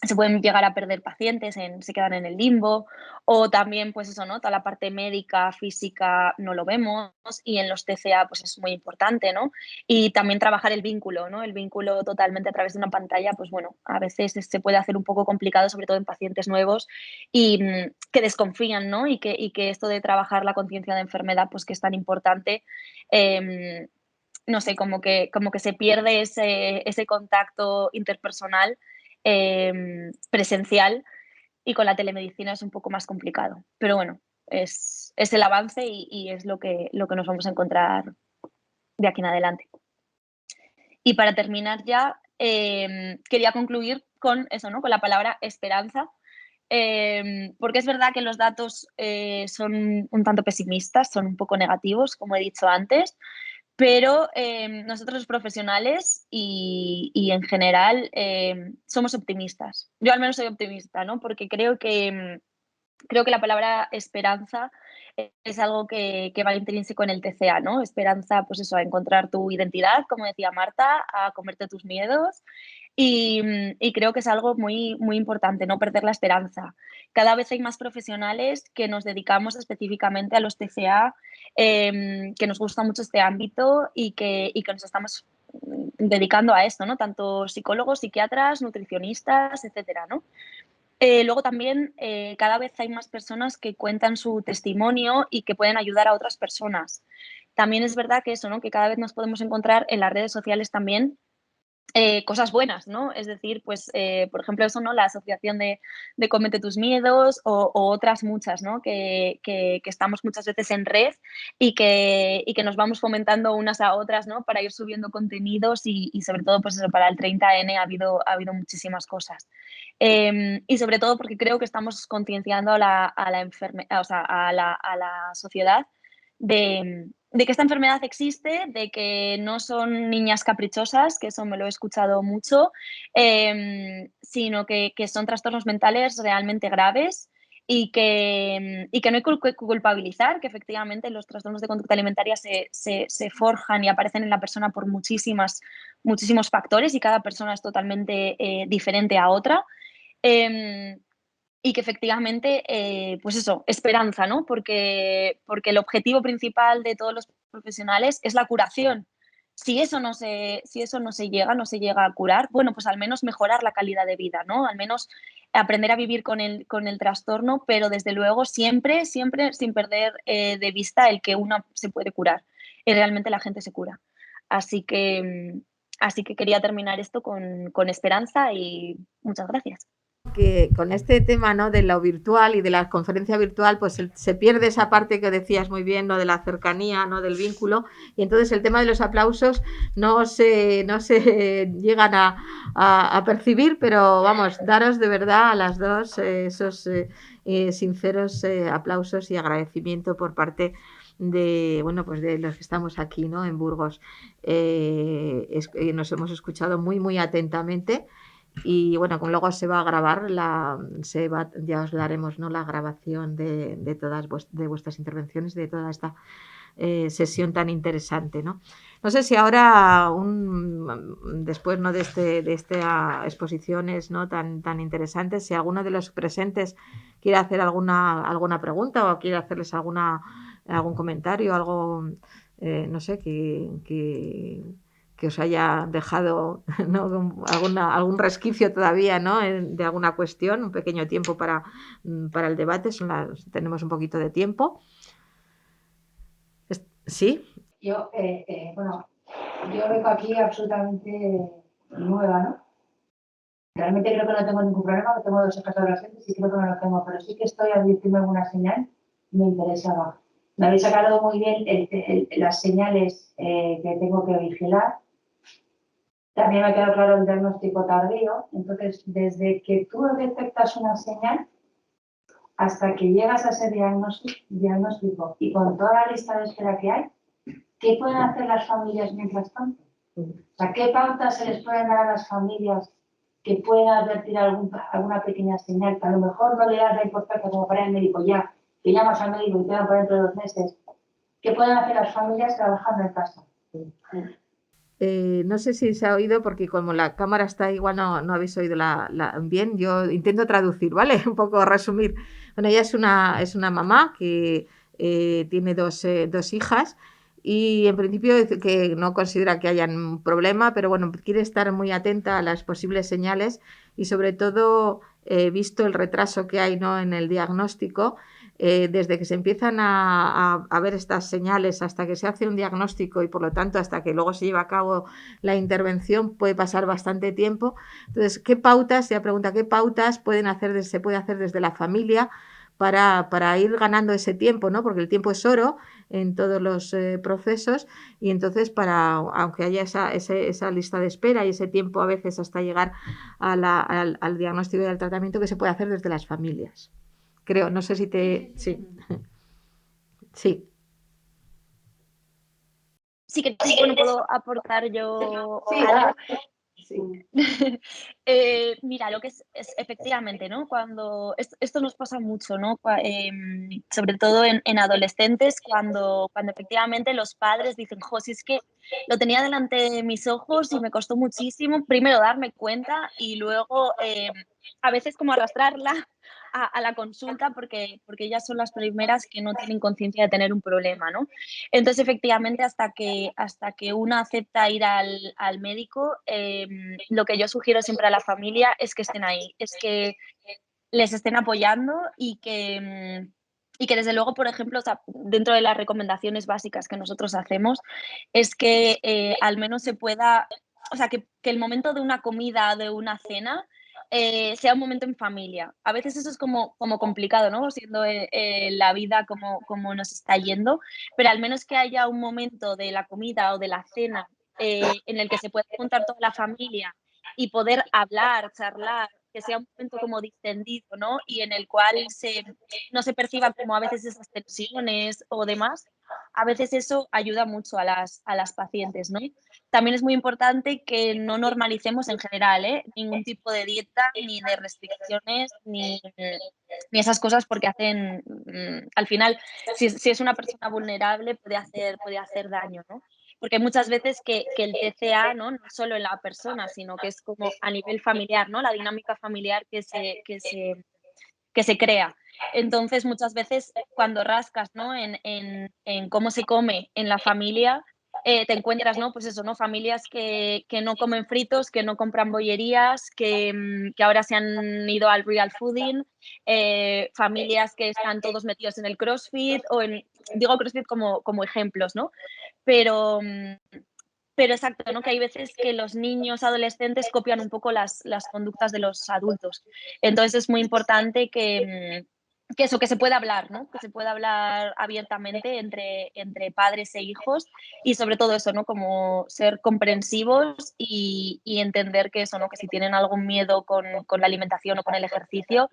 se pueden llegar a perder pacientes, se quedan en el limbo, o también, pues eso, ¿no? Toda la parte médica, física, no lo vemos, y en los TCA, pues es muy importante, ¿no? Y también trabajar el vínculo, ¿no? El vínculo totalmente a través de una pantalla, pues bueno, a veces se puede hacer un poco complicado, sobre todo en pacientes nuevos y que desconfían, ¿no? Y que esto de trabajar la conciencia de enfermedad, pues que es tan importante, no sé, como que se pierde ese contacto interpersonal presencial y con la telemedicina es un poco más complicado. Pero bueno, es el avance y es lo que nos vamos a encontrar de aquí en adelante. Y para terminar ya, quería concluir con eso, ¿no? Con la palabra esperanza, porque es verdad que los datos son un tanto pesimistas, son un poco negativos, como he dicho antes, pero nosotros los profesionales y en general somos optimistas. Yo al menos soy optimista, ¿no? Porque creo que la palabra esperanza es algo que va intrínseco en el TCA, ¿no? Esperanza, pues eso, a encontrar tu identidad, como decía Marta, a comerte tus miedos y creo que es algo muy, muy importante, no perder la esperanza. Cada vez hay más profesionales que nos dedicamos específicamente a los TCA, que nos gusta mucho este ámbito y que nos estamos dedicando a esto, ¿no? Tanto psicólogos, psiquiatras, nutricionistas, etcétera, ¿no? Luego también cada vez hay más personas que cuentan su testimonio y que pueden ayudar a otras personas. También es verdad que eso, ¿no? Que cada vez nos podemos encontrar en las redes sociales también cosas buenas, ¿no? Es decir, pues, por ejemplo, eso, ¿no? La asociación de Cómete tus miedos o otras muchas, ¿no? Que estamos muchas veces en red y que nos vamos fomentando unas a otras, ¿no? Para ir subiendo contenidos y sobre todo, pues eso, para el 30N ha habido muchísimas cosas. Y sobre todo porque creo que estamos concienciando o sea, a la sociedad de que esta enfermedad existe, de que no son niñas caprichosas, que eso me lo he escuchado mucho, sino que son trastornos mentales realmente graves y que no hay que culpabilizar, que efectivamente los trastornos de conducta alimentaria se forjan y aparecen en la persona por muchísimos factores y cada persona es totalmente diferente a otra. Em, y que efectivamente, pues eso, esperanza, ¿no? Porque el objetivo principal de todos los profesionales es la curación. Si eso no se llega a curar, bueno, pues al menos mejorar la calidad de vida, ¿no? Al menos aprender a vivir con el trastorno, pero desde luego siempre, siempre sin perder de vista el que uno se puede curar y realmente la gente se cura. Así que, así que quería terminar esto con esperanza y muchas gracias. Que con este tema, ¿no? De lo virtual y de la conferencia virtual, pues se pierde esa parte que decías muy bien, ¿no? De la cercanía, ¿no? Del vínculo, y entonces el tema de los aplausos no se llegan a percibir, pero vamos, daros de verdad a las dos esos sinceros aplausos y agradecimiento por parte de, bueno, pues de los que estamos aquí, ¿no? En Burgos. Nos hemos escuchado muy, muy atentamente. Y bueno, como luego se va a grabar, ya os daremos, ¿no? La grabación de todas de vuestras intervenciones, de toda esta sesión tan interesante, ¿no? No sé si ahora, después, ¿no? de estas exposiciones, ¿no? tan interesantes, si alguno de los presentes quiere hacer alguna pregunta o quiere hacerles algún comentario, algo, no sé, que os haya dejado, ¿no?, algún resquicio todavía, ¿no?, de alguna cuestión, un pequeño tiempo para el debate, tenemos un poquito de tiempo. ¿Sí? Bueno, yo vengo aquí absolutamente nueva, ¿no? Realmente creo que no tengo ningún problema, que tengo 2 hijas adolescentes y creo que no lo tengo, pero sí que estoy advirtiendo alguna señal y me interesaba. Me habéis sacado muy bien las señales que tengo que vigilar. También me ha quedado claro el diagnóstico tardío. Entonces, desde que tú detectas una señal hasta que llegas a ese diagnóstico y con toda la lista de espera que hay, ¿qué pueden hacer las familias mientras tanto? O sea, ¿qué pautas se les pueden dar a las familias que pueden advertir alguna pequeña señal que a lo mejor no le das la importancia como para el médico ya, que llamas al médico y te dan para dentro de 2 meses? ¿Qué pueden hacer las familias trabajando en casa? No sé si se ha oído, porque como la cámara está igual no habéis oído bien. Yo intento traducir, ¿vale? Un poco resumir. Bueno, ella es una mamá que tiene dos hijas y en principio dice que no considera que haya un problema, pero bueno, quiere estar muy atenta a las posibles señales y sobre todo, visto el retraso que hay, ¿no?, en el diagnóstico, desde que se empiezan a ver estas señales hasta que se hace un diagnóstico y por lo tanto hasta que luego se lleva a cabo la intervención puede pasar bastante tiempo. Entonces, ¿qué pautas? Se pregunta, ¿qué pautas se puede hacer desde la familia para ir ganando ese tiempo, ¿no? Porque el tiempo es oro en todos los procesos y entonces aunque haya esa lista de espera y ese tiempo a veces hasta llegar al diagnóstico y al tratamiento, que se puede hacer desde las familias. Creo, no sé si sí. Sí. Sí que bueno, puedo aportar yo Sí, algo. sí. Mira, lo que es efectivamente, ¿no? Cuando esto nos pasa mucho, ¿no? Sobre todo en adolescentes, cuando efectivamente los padres dicen, jo, si es que lo tenía delante de mis ojos y me costó muchísimo primero darme cuenta y luego a veces como arrastrarla a la consulta porque ellas son las primeras que no tienen conciencia de tener un problema, ¿no? Entonces, efectivamente, hasta que una acepta ir al médico, lo que yo sugiero siempre a la familia es que estén ahí, es que les estén apoyando y que desde luego, por ejemplo, o sea, dentro de las recomendaciones básicas que nosotros hacemos, es que al menos se pueda, o sea, que el momento de una comida, de una cena, sea un momento en familia. A veces eso es como complicado, ¿no? Siendo la vida como nos está yendo, pero al menos que haya un momento de la comida o de la cena en el que se pueda juntar toda la familia y poder hablar, charlar, que sea un momento como distendido, ¿no? Y en el cual no se perciban como a veces esas tensiones o demás. A veces eso ayuda mucho a las pacientes, ¿no? También es muy importante que no normalicemos en general, ningún tipo de dieta, ni de restricciones, ni esas cosas porque hacen, al final, si es una persona vulnerable, puede hacer daño, ¿no? Porque hay muchas veces que el TCA, ¿no? No solo en la persona, sino que es como a nivel familiar, ¿no? La dinámica familiar que se crea. Entonces, muchas veces cuando rascas, ¿no? En cómo se come en la familia, te encuentras, ¿no? Pues eso, ¿no? Familias que no comen fritos, que no compran bollerías, que ahora se han ido al real fooding, familias que están todos metidos en el CrossFit digo CrossFit como ejemplos, ¿no? Pero, pero exacto, ¿no? Que hay veces que los niños, adolescentes copian un poco las conductas de los adultos. Entonces es muy importante que se pueda hablar, ¿no? Que se pueda hablar abiertamente entre padres e hijos y sobre todo eso, ¿no? Como ser comprensivos y entender que eso, ¿no? Que si tienen algún miedo con la alimentación o con el ejercicio,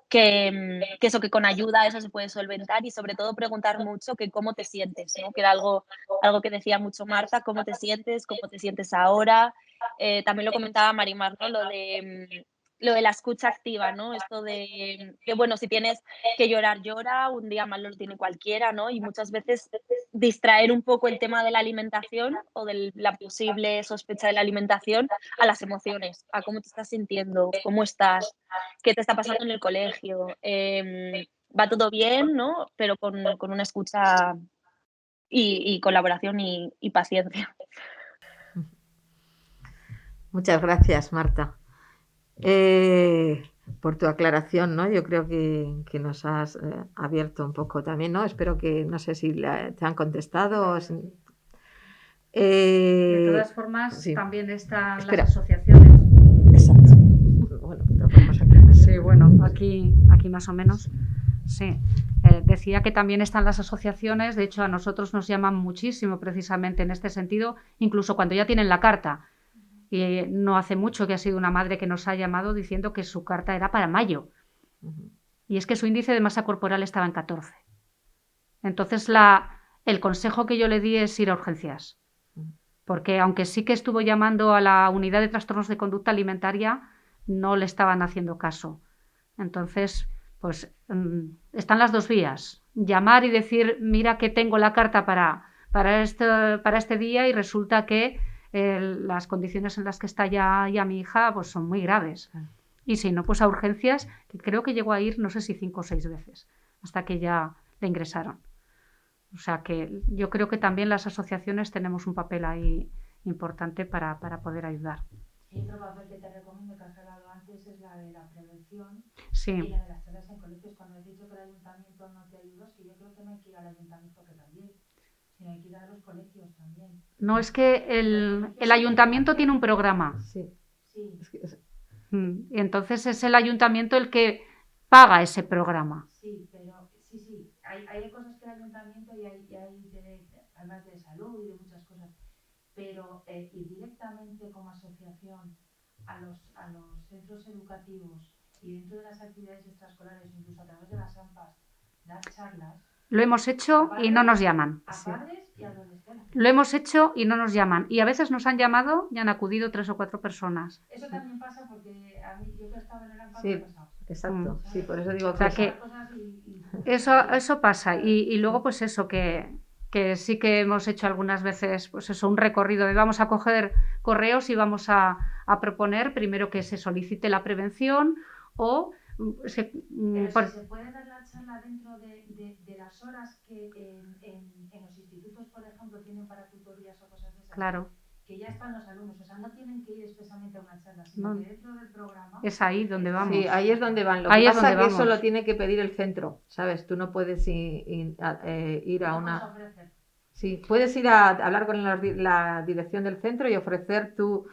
que eso, que con ayuda eso se puede solventar y sobre todo preguntar mucho que cómo te sientes, ¿no? Que era algo que decía mucho Marta, cómo te sientes ahora. También lo comentaba Marimar, ¿no? Lo de la escucha activa, ¿no? Esto de que, bueno, si tienes que llorar, llora, un día malo lo tiene cualquiera, ¿no? Y muchas veces distraer un poco el tema de la alimentación o de la posible sospecha de la alimentación a las emociones, a cómo te estás sintiendo, cómo estás, qué te está pasando en el colegio. Va todo bien, ¿no? Pero con una escucha y colaboración y paciencia. Muchas gracias, Marta, por tu aclaración, ¿no? Yo creo que nos has abierto un poco también, ¿no? Espero que, no sé si te han contestado. O si... De todas formas, sí. también están Espera. las asociaciones. Exacto. Bueno, te lo ponemos aquí. Sí, bueno, aquí más o menos. Sí. Decía que también están las asociaciones, de hecho a nosotros nos llaman muchísimo precisamente en este sentido, incluso cuando ya tienen la carta. Y no hace mucho que ha sido una madre que nos ha llamado diciendo que su carta era para mayo. Y es que su índice de masa corporal estaba en 14. Entonces el consejo que yo le di es ir a urgencias. Porque aunque sí que estuvo llamando a la unidad de trastornos de conducta alimentaria, no le estaban haciendo caso. Entonces, pues están las dos vías. Llamar y decir, mira que tengo la carta para este día y resulta que las condiciones en las que está ya mi hija pues son muy graves. Y si no, pues a urgencias, que creo que llegó a ir, no sé si 5 o 6 veces, hasta que ya le ingresaron. O sea que yo creo que también las asociaciones tenemos un papel ahí importante para poder ayudar. Y otro papel que te recomiendo, que has hablado antes, es la de la prevención Sí. y la de las charlas en colegios. Cuando has dicho que el ayuntamiento no te ayuda, es que yo creo que no hay que ir al ayuntamiento que también, sino hay que ir a los colegios también. No, es que el ayuntamiento tiene un programa. Sí. Sí, Y entonces es el ayuntamiento el que paga ese programa. sí, pero sí, hay cosas que el ayuntamiento y hay además de salud y de muchas cosas, pero ir directamente como asociación a los centros educativos y dentro de las actividades extraescolares, incluso a través de las AMPAs, dar charlas. Lo hemos hecho y no nos llaman. A padres y adolescentes. Lo hemos hecho y no nos llaman. Y a veces nos han llamado y han acudido 3 o 4 personas. Eso también pasa porque a mí, yo que estaba en el AMPA, Sí, me ha pasado. exacto. Sí, por eso digo O sea que eso pasa. Y luego pues eso, que sí que hemos hecho algunas veces pues eso, un recorrido de vamos a coger correos y vamos a proponer primero que se solicite la prevención o... Pero si se puede dar la charla dentro de las horas que en los institutos, por ejemplo, tienen para tutorías o cosas de esas. Claro. Que ya están los alumnos, o sea, no tienen que ir expresamente a una charla, sino que dentro del programa... Es ahí donde vamos. Sí, ahí es donde van. Lo Ahí que es pasa es donde que eso vamos. lo tiene que pedir el centro, ¿sabes? Tú no puedes ir a una... Sí, puedes ir a hablar con la dirección del centro y ofrecer tu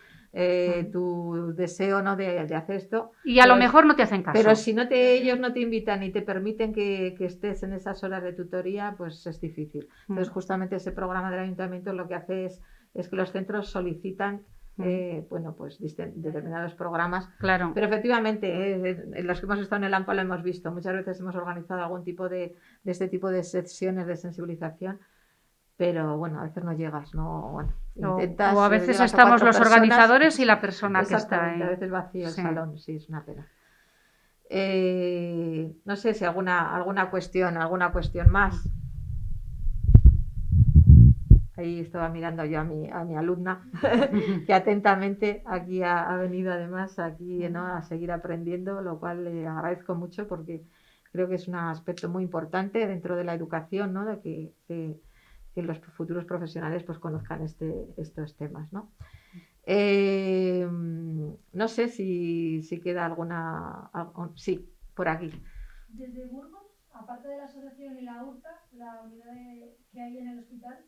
deseo, ¿no? de hacer esto. Y a lo mejor no te hacen caso. Pero si ellos no te invitan y te permiten que estés en esas horas de tutoría, pues es difícil. Entonces, justamente ese programa del ayuntamiento lo que hace es que los centros solicitan pues determinados programas. Claro. Pero efectivamente, en los que hemos estado en el AMPA lo hemos visto. Muchas veces hemos organizado algún tipo de este tipo de sesiones de sensibilización. Pero bueno, a veces no llegas, ¿no? Bueno, intentas, o a veces estamos los organizadores y la persona que está ahí. A veces vacío el salón, sí, es una pena. No sé si alguna cuestión más. Ahí estaba mirando yo a mi alumna, que atentamente aquí ha venido además aquí, ¿no? a seguir aprendiendo, lo cual le agradezco mucho porque creo que es un aspecto muy importante dentro de la educación, ¿no? De que los futuros profesionales pues conozcan estos temas, ¿no? No sé si queda alguna... Sí, por aquí. Desde Burgos, aparte de la asociación y la URTA, la unidad que hay en el hospital,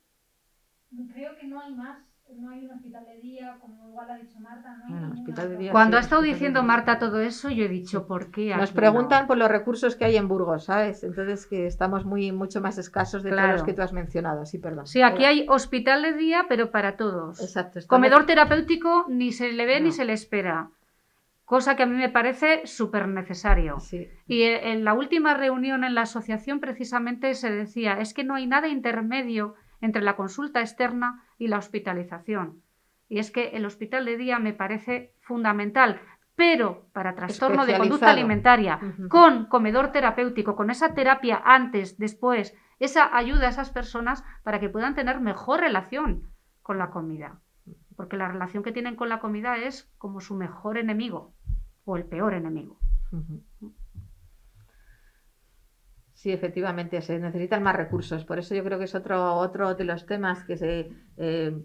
creo que no hay más. No hay un hospital de día, como igual ha dicho Marta, no hay ningún hospital de día. Cuando ha estado diciendo Marta todo eso, yo he dicho, ¿por qué? Nos preguntan por los recursos que hay en Burgos, ¿sabes? Entonces que estamos mucho más escasos de todos los que tú has mencionado. Sí, perdón. Sí, aquí hay hospital de día, pero para todos. Exacto. Comedor terapéutico ni se le ve ni se le espera. Cosa que a mí me parece súper necesario. Sí. Y en la última reunión en la asociación precisamente se decía, es que no hay nada intermedio entre la consulta externa y la hospitalización. Y es que el hospital de día me parece fundamental, pero para trastorno de conducta alimentaria, con comedor terapéutico, con esa terapia antes, después, esa ayuda a esas personas para que puedan tener mejor relación con la comida. Porque la relación que tienen con la comida es como su mejor enemigo o el peor enemigo. Sí, efectivamente, se necesitan más recursos. Por eso yo creo que es otro de los temas que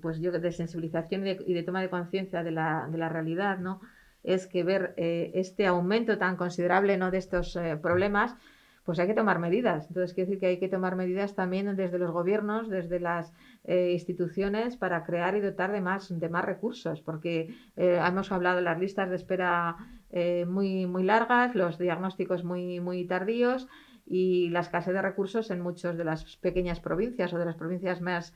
pues yo de sensibilización y de toma de conciencia de la realidad, ¿no? Es que ver este aumento tan considerable, ¿no?, de estos problemas, pues hay que tomar medidas. Entonces, quiere decir que hay que tomar medidas también desde los gobiernos, desde las instituciones, para crear y dotar de más recursos, porque hemos hablado de las listas de espera muy largas, los diagnósticos muy tardíos y la escasez de recursos en muchas de las pequeñas provincias o de las provincias más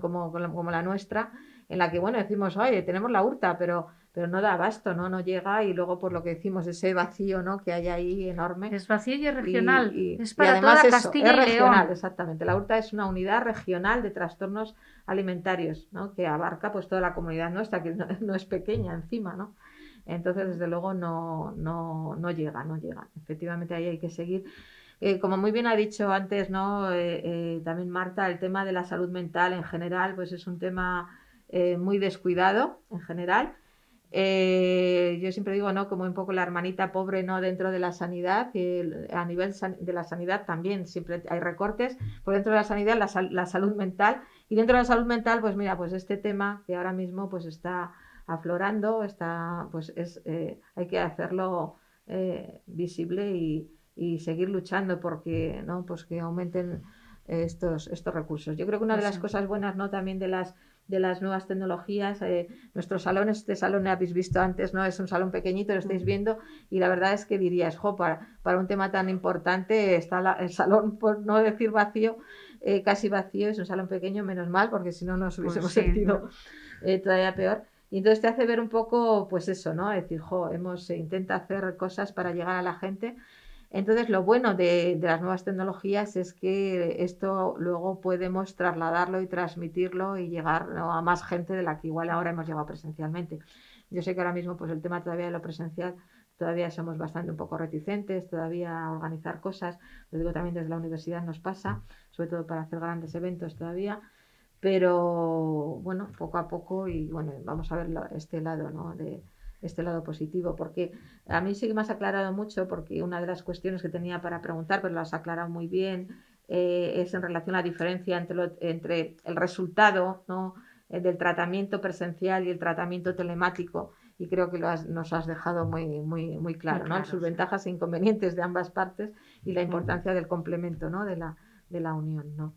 como la nuestra, en la que, bueno, decimos, oye, tenemos la URTA, pero no da abasto, ¿no? No llega y luego por lo que decimos, ese vacío, ¿no?, que hay ahí enorme. Es vacío y es regional, es Y para además toda eso, Castilla es y regional, León. exactamente. La URTA es una unidad regional de trastornos alimentarios, ¿no?, que abarca pues toda la comunidad nuestra, que no es pequeña encima, ¿no? Entonces, desde luego, no llega, no llega. Efectivamente, ahí hay que seguir. Como muy bien ha dicho antes, ¿no?, también Marta, el tema de la salud mental en general, pues es un tema muy descuidado en general. Yo siempre digo, ¿no?, como un poco la hermanita pobre, ¿no?, dentro de la sanidad, que a nivel de la sanidad también siempre hay recortes, por dentro de la sanidad la salud mental, y dentro de la salud mental, pues mira, pues este tema que ahora mismo pues está aflorando, hay que hacerlo visible y seguir luchando porque, ¿no?, pues que aumenten estos recursos. Yo creo que una de Pues las sí. cosas buenas, ¿no?, también de las nuevas tecnologías, nuestro salón, este salón habéis visto antes, ¿no?, es un salón pequeñito, lo estáis viendo, y la verdad es que dirías, para un tema tan importante está el salón, por no decir vacío, casi vacío, es un salón pequeño, menos mal, porque si no nos Pues hubiésemos sí. sentido todavía peor. Y entonces te hace ver un poco, pues eso, ¿no? Es decir, intenta hacer cosas para llegar a la gente. Entonces, lo bueno de las nuevas tecnologías es que esto luego podemos trasladarlo y transmitirlo y llegar, ¿no?, a más gente de la que igual ahora hemos llegado presencialmente. Yo sé que ahora mismo, pues el tema todavía de lo presencial, todavía somos bastante un poco reticentes, todavía a organizar cosas. Lo digo también desde la universidad nos pasa, sobre todo para hacer grandes eventos todavía. Pero bueno, poco a poco y bueno, vamos a ver este lado, ¿no?, de este lado positivo, porque a mí sí que me has aclarado mucho, porque una de las cuestiones que tenía para preguntar, pero lo has aclarado muy bien, es en relación a la diferencia entre el resultado, ¿no?, del tratamiento presencial y el tratamiento telemático, y creo que nos has dejado muy claro, ¿no?, sus ventajas e inconvenientes de ambas partes y la importancia del complemento, ¿no?, de la unión, ¿no?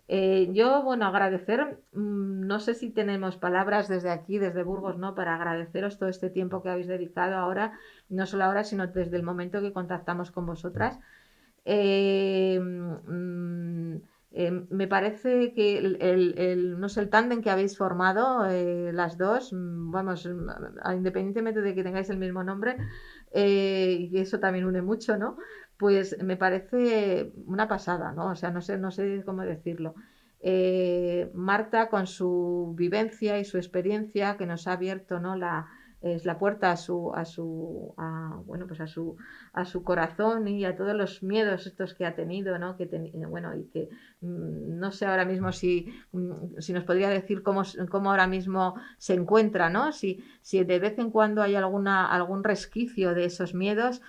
Yo, bueno, agradecer, no sé si tenemos palabras desde aquí, desde Burgos, ¿no?, para agradeceros todo este tiempo que habéis dedicado ahora, no solo ahora, sino desde el momento que contactamos con vosotras. Eh, mm, Me parece que no sé, el tándem que habéis formado, las dos, vamos, independientemente de que tengáis el mismo nombre, y eso también une mucho, ¿no?, pues me parece una pasada, ¿no? O sea, no sé cómo decirlo. Marta, con su vivencia y su experiencia, que nos ha abierto, ¿no?, es la puerta bueno, pues a su corazón y a todos los miedos estos que ha tenido, ¿no?, bueno, y que no sé ahora mismo si nos podría decir cómo ahora mismo se encuentra, ¿no? Si de vez en cuando hay algún resquicio de esos miedos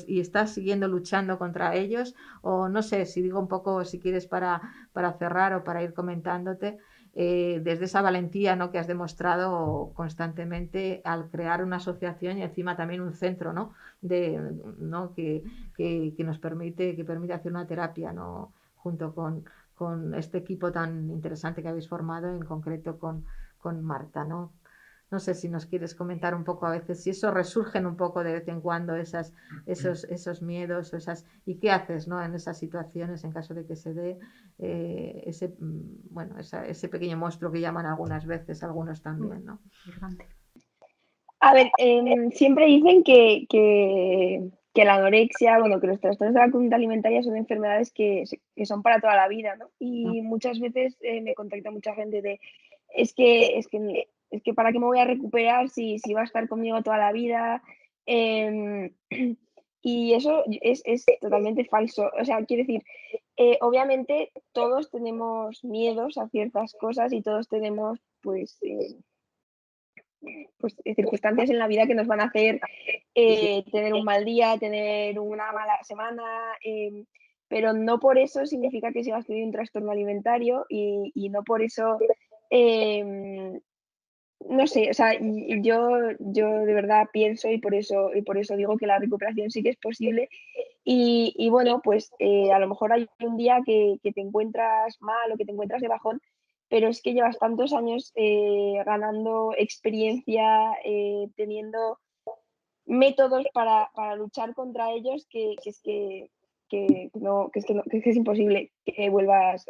y estás siguiendo luchando contra ellos, o no sé, si digo un poco, si quieres para cerrar o para ir comentándote, desde esa valentía, ¿no?, que has demostrado constantemente al crear una asociación y encima también un centro, ¿no?, ¿no?, que nos permite hacer una terapia, ¿no?, junto con este equipo tan interesante que habéis formado, en concreto con Marta, ¿no? No sé si nos quieres comentar un poco a veces, si eso resurgen un poco de vez en cuando esos miedos y qué haces, ¿no?, en esas situaciones en caso de que se dé ese pequeño monstruo que llaman algunas veces, algunos también, ¿no? A ver, siempre dicen que la anorexia, bueno, que los trastornos de la conducta alimentaria son enfermedades que son para toda la vida, ¿no? Y muchas veces me contacta mucha gente de, es que ¿para qué me voy a recuperar si va a estar conmigo toda la vida? Em, y eso es totalmente falso. O sea, quiero decir, obviamente todos tenemos miedos a ciertas cosas y todos tenemos, pues circunstancias en la vida que nos van a hacer tener un mal día, tener una mala semana, pero no por eso significa que sigas teniendo un trastorno alimentario y no por eso, no sé, o sea, yo de verdad pienso y por eso digo que la recuperación sí que es posible. Y bueno, pues a lo mejor hay un día que te encuentras mal o que te encuentras de bajón, pero es que llevas tantos años ganando experiencia, teniendo métodos para luchar contra ellos que es imposible que vuelvas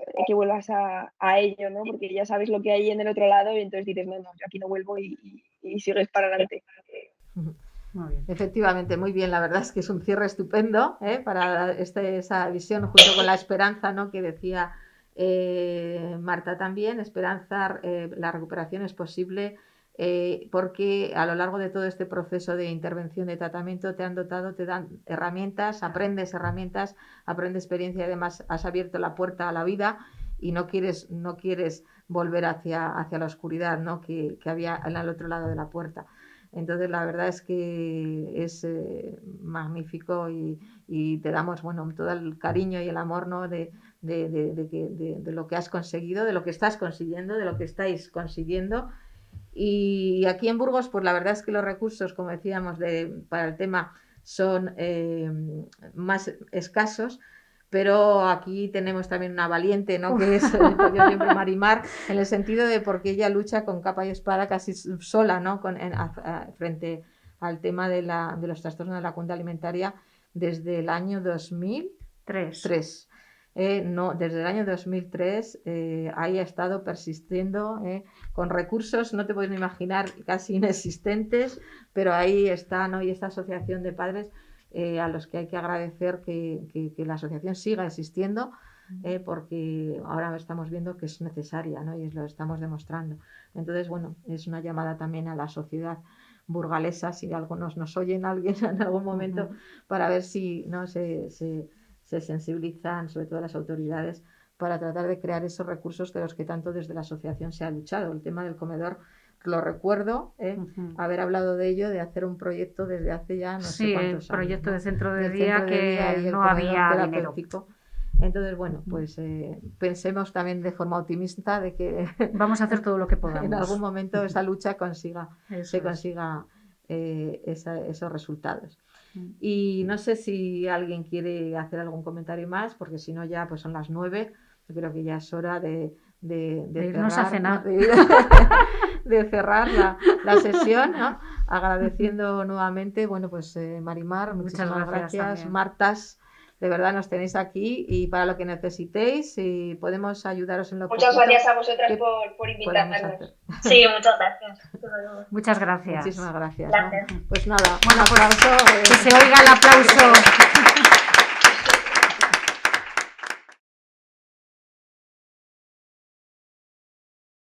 a ello, ¿no? Porque ya sabes lo que hay en el otro lado y entonces dices, no, yo aquí no vuelvo y sigues para adelante. Muy bien. Efectivamente, muy bien. La verdad es que es un cierre estupendo, para esa visión junto con la esperanza, ¿no?, que decía Marta también. Esperanza, la recuperación es posible porque a lo largo de todo este proceso de intervención, de tratamiento, te dan herramientas, aprendes experiencia y además has abierto la puerta a la vida y no quieres volver hacia la oscuridad, ¿no?, que había al otro lado de la puerta. Entonces la verdad es que es magnífico y te damos, bueno, todo el cariño y el amor, ¿no?, de lo que has conseguido, de lo que estás consiguiendo, de lo que estáis consiguiendo. Y aquí en Burgos, pues la verdad es que los recursos, como decíamos, para el tema son más escasos, pero aquí tenemos también una valiente, ¿no?, que es yo siempre Marimar, en el sentido de porque ella lucha con capa y espada casi sola, ¿no?, frente al tema de los trastornos de la conducta alimentaria desde el año 2003. No, desde el año 2003 ahí ha estado persistiendo con recursos, no te puedes ni imaginar, casi inexistentes, pero ahí está, ¿no?, y esta asociación de padres a los que hay que agradecer que la asociación siga existiendo, porque ahora estamos viendo que es necesaria, ¿no?, y lo estamos demostrando. Entonces, bueno, es una llamada también a la sociedad burgalesa, si algunos nos oyen alguien en algún momento, para ver si no se sensibilizan, sobre todo las autoridades, para tratar de crear esos recursos de los que tanto desde la asociación se ha luchado. El tema del comedor, lo recuerdo, haber hablado de ello, de hacer un proyecto desde hace ya no sé cuántos años. Sí, el proyecto, ¿no?, de centro de Del día centro de día que y el no comedor había dinero. terapéutico. Entonces, bueno, pues pensemos también de forma optimista de que vamos a hacer todo lo que podamos. En algún momento esa lucha se consiga esos resultados. Y no sé si alguien quiere hacer algún comentario más, porque si no ya pues son las 9. Yo creo que ya es hora de irnos cerrar, a cenar, ¿no?, de cerrar la sesión, ¿no?, agradeciendo nuevamente, bueno, pues Marimar, muchísimas gracias. Martas, de verdad nos tenéis aquí y para lo que necesitéis, y podemos ayudaros en lo Muchas poquito gracias a vosotras que por podamos invitarnos. hacer. Sí, muchas gracias. Muchas gracias. Muchísimas gracias, Gracias. ¿no? Pues nada, Bueno, un aplauso. Que se oiga el aplauso.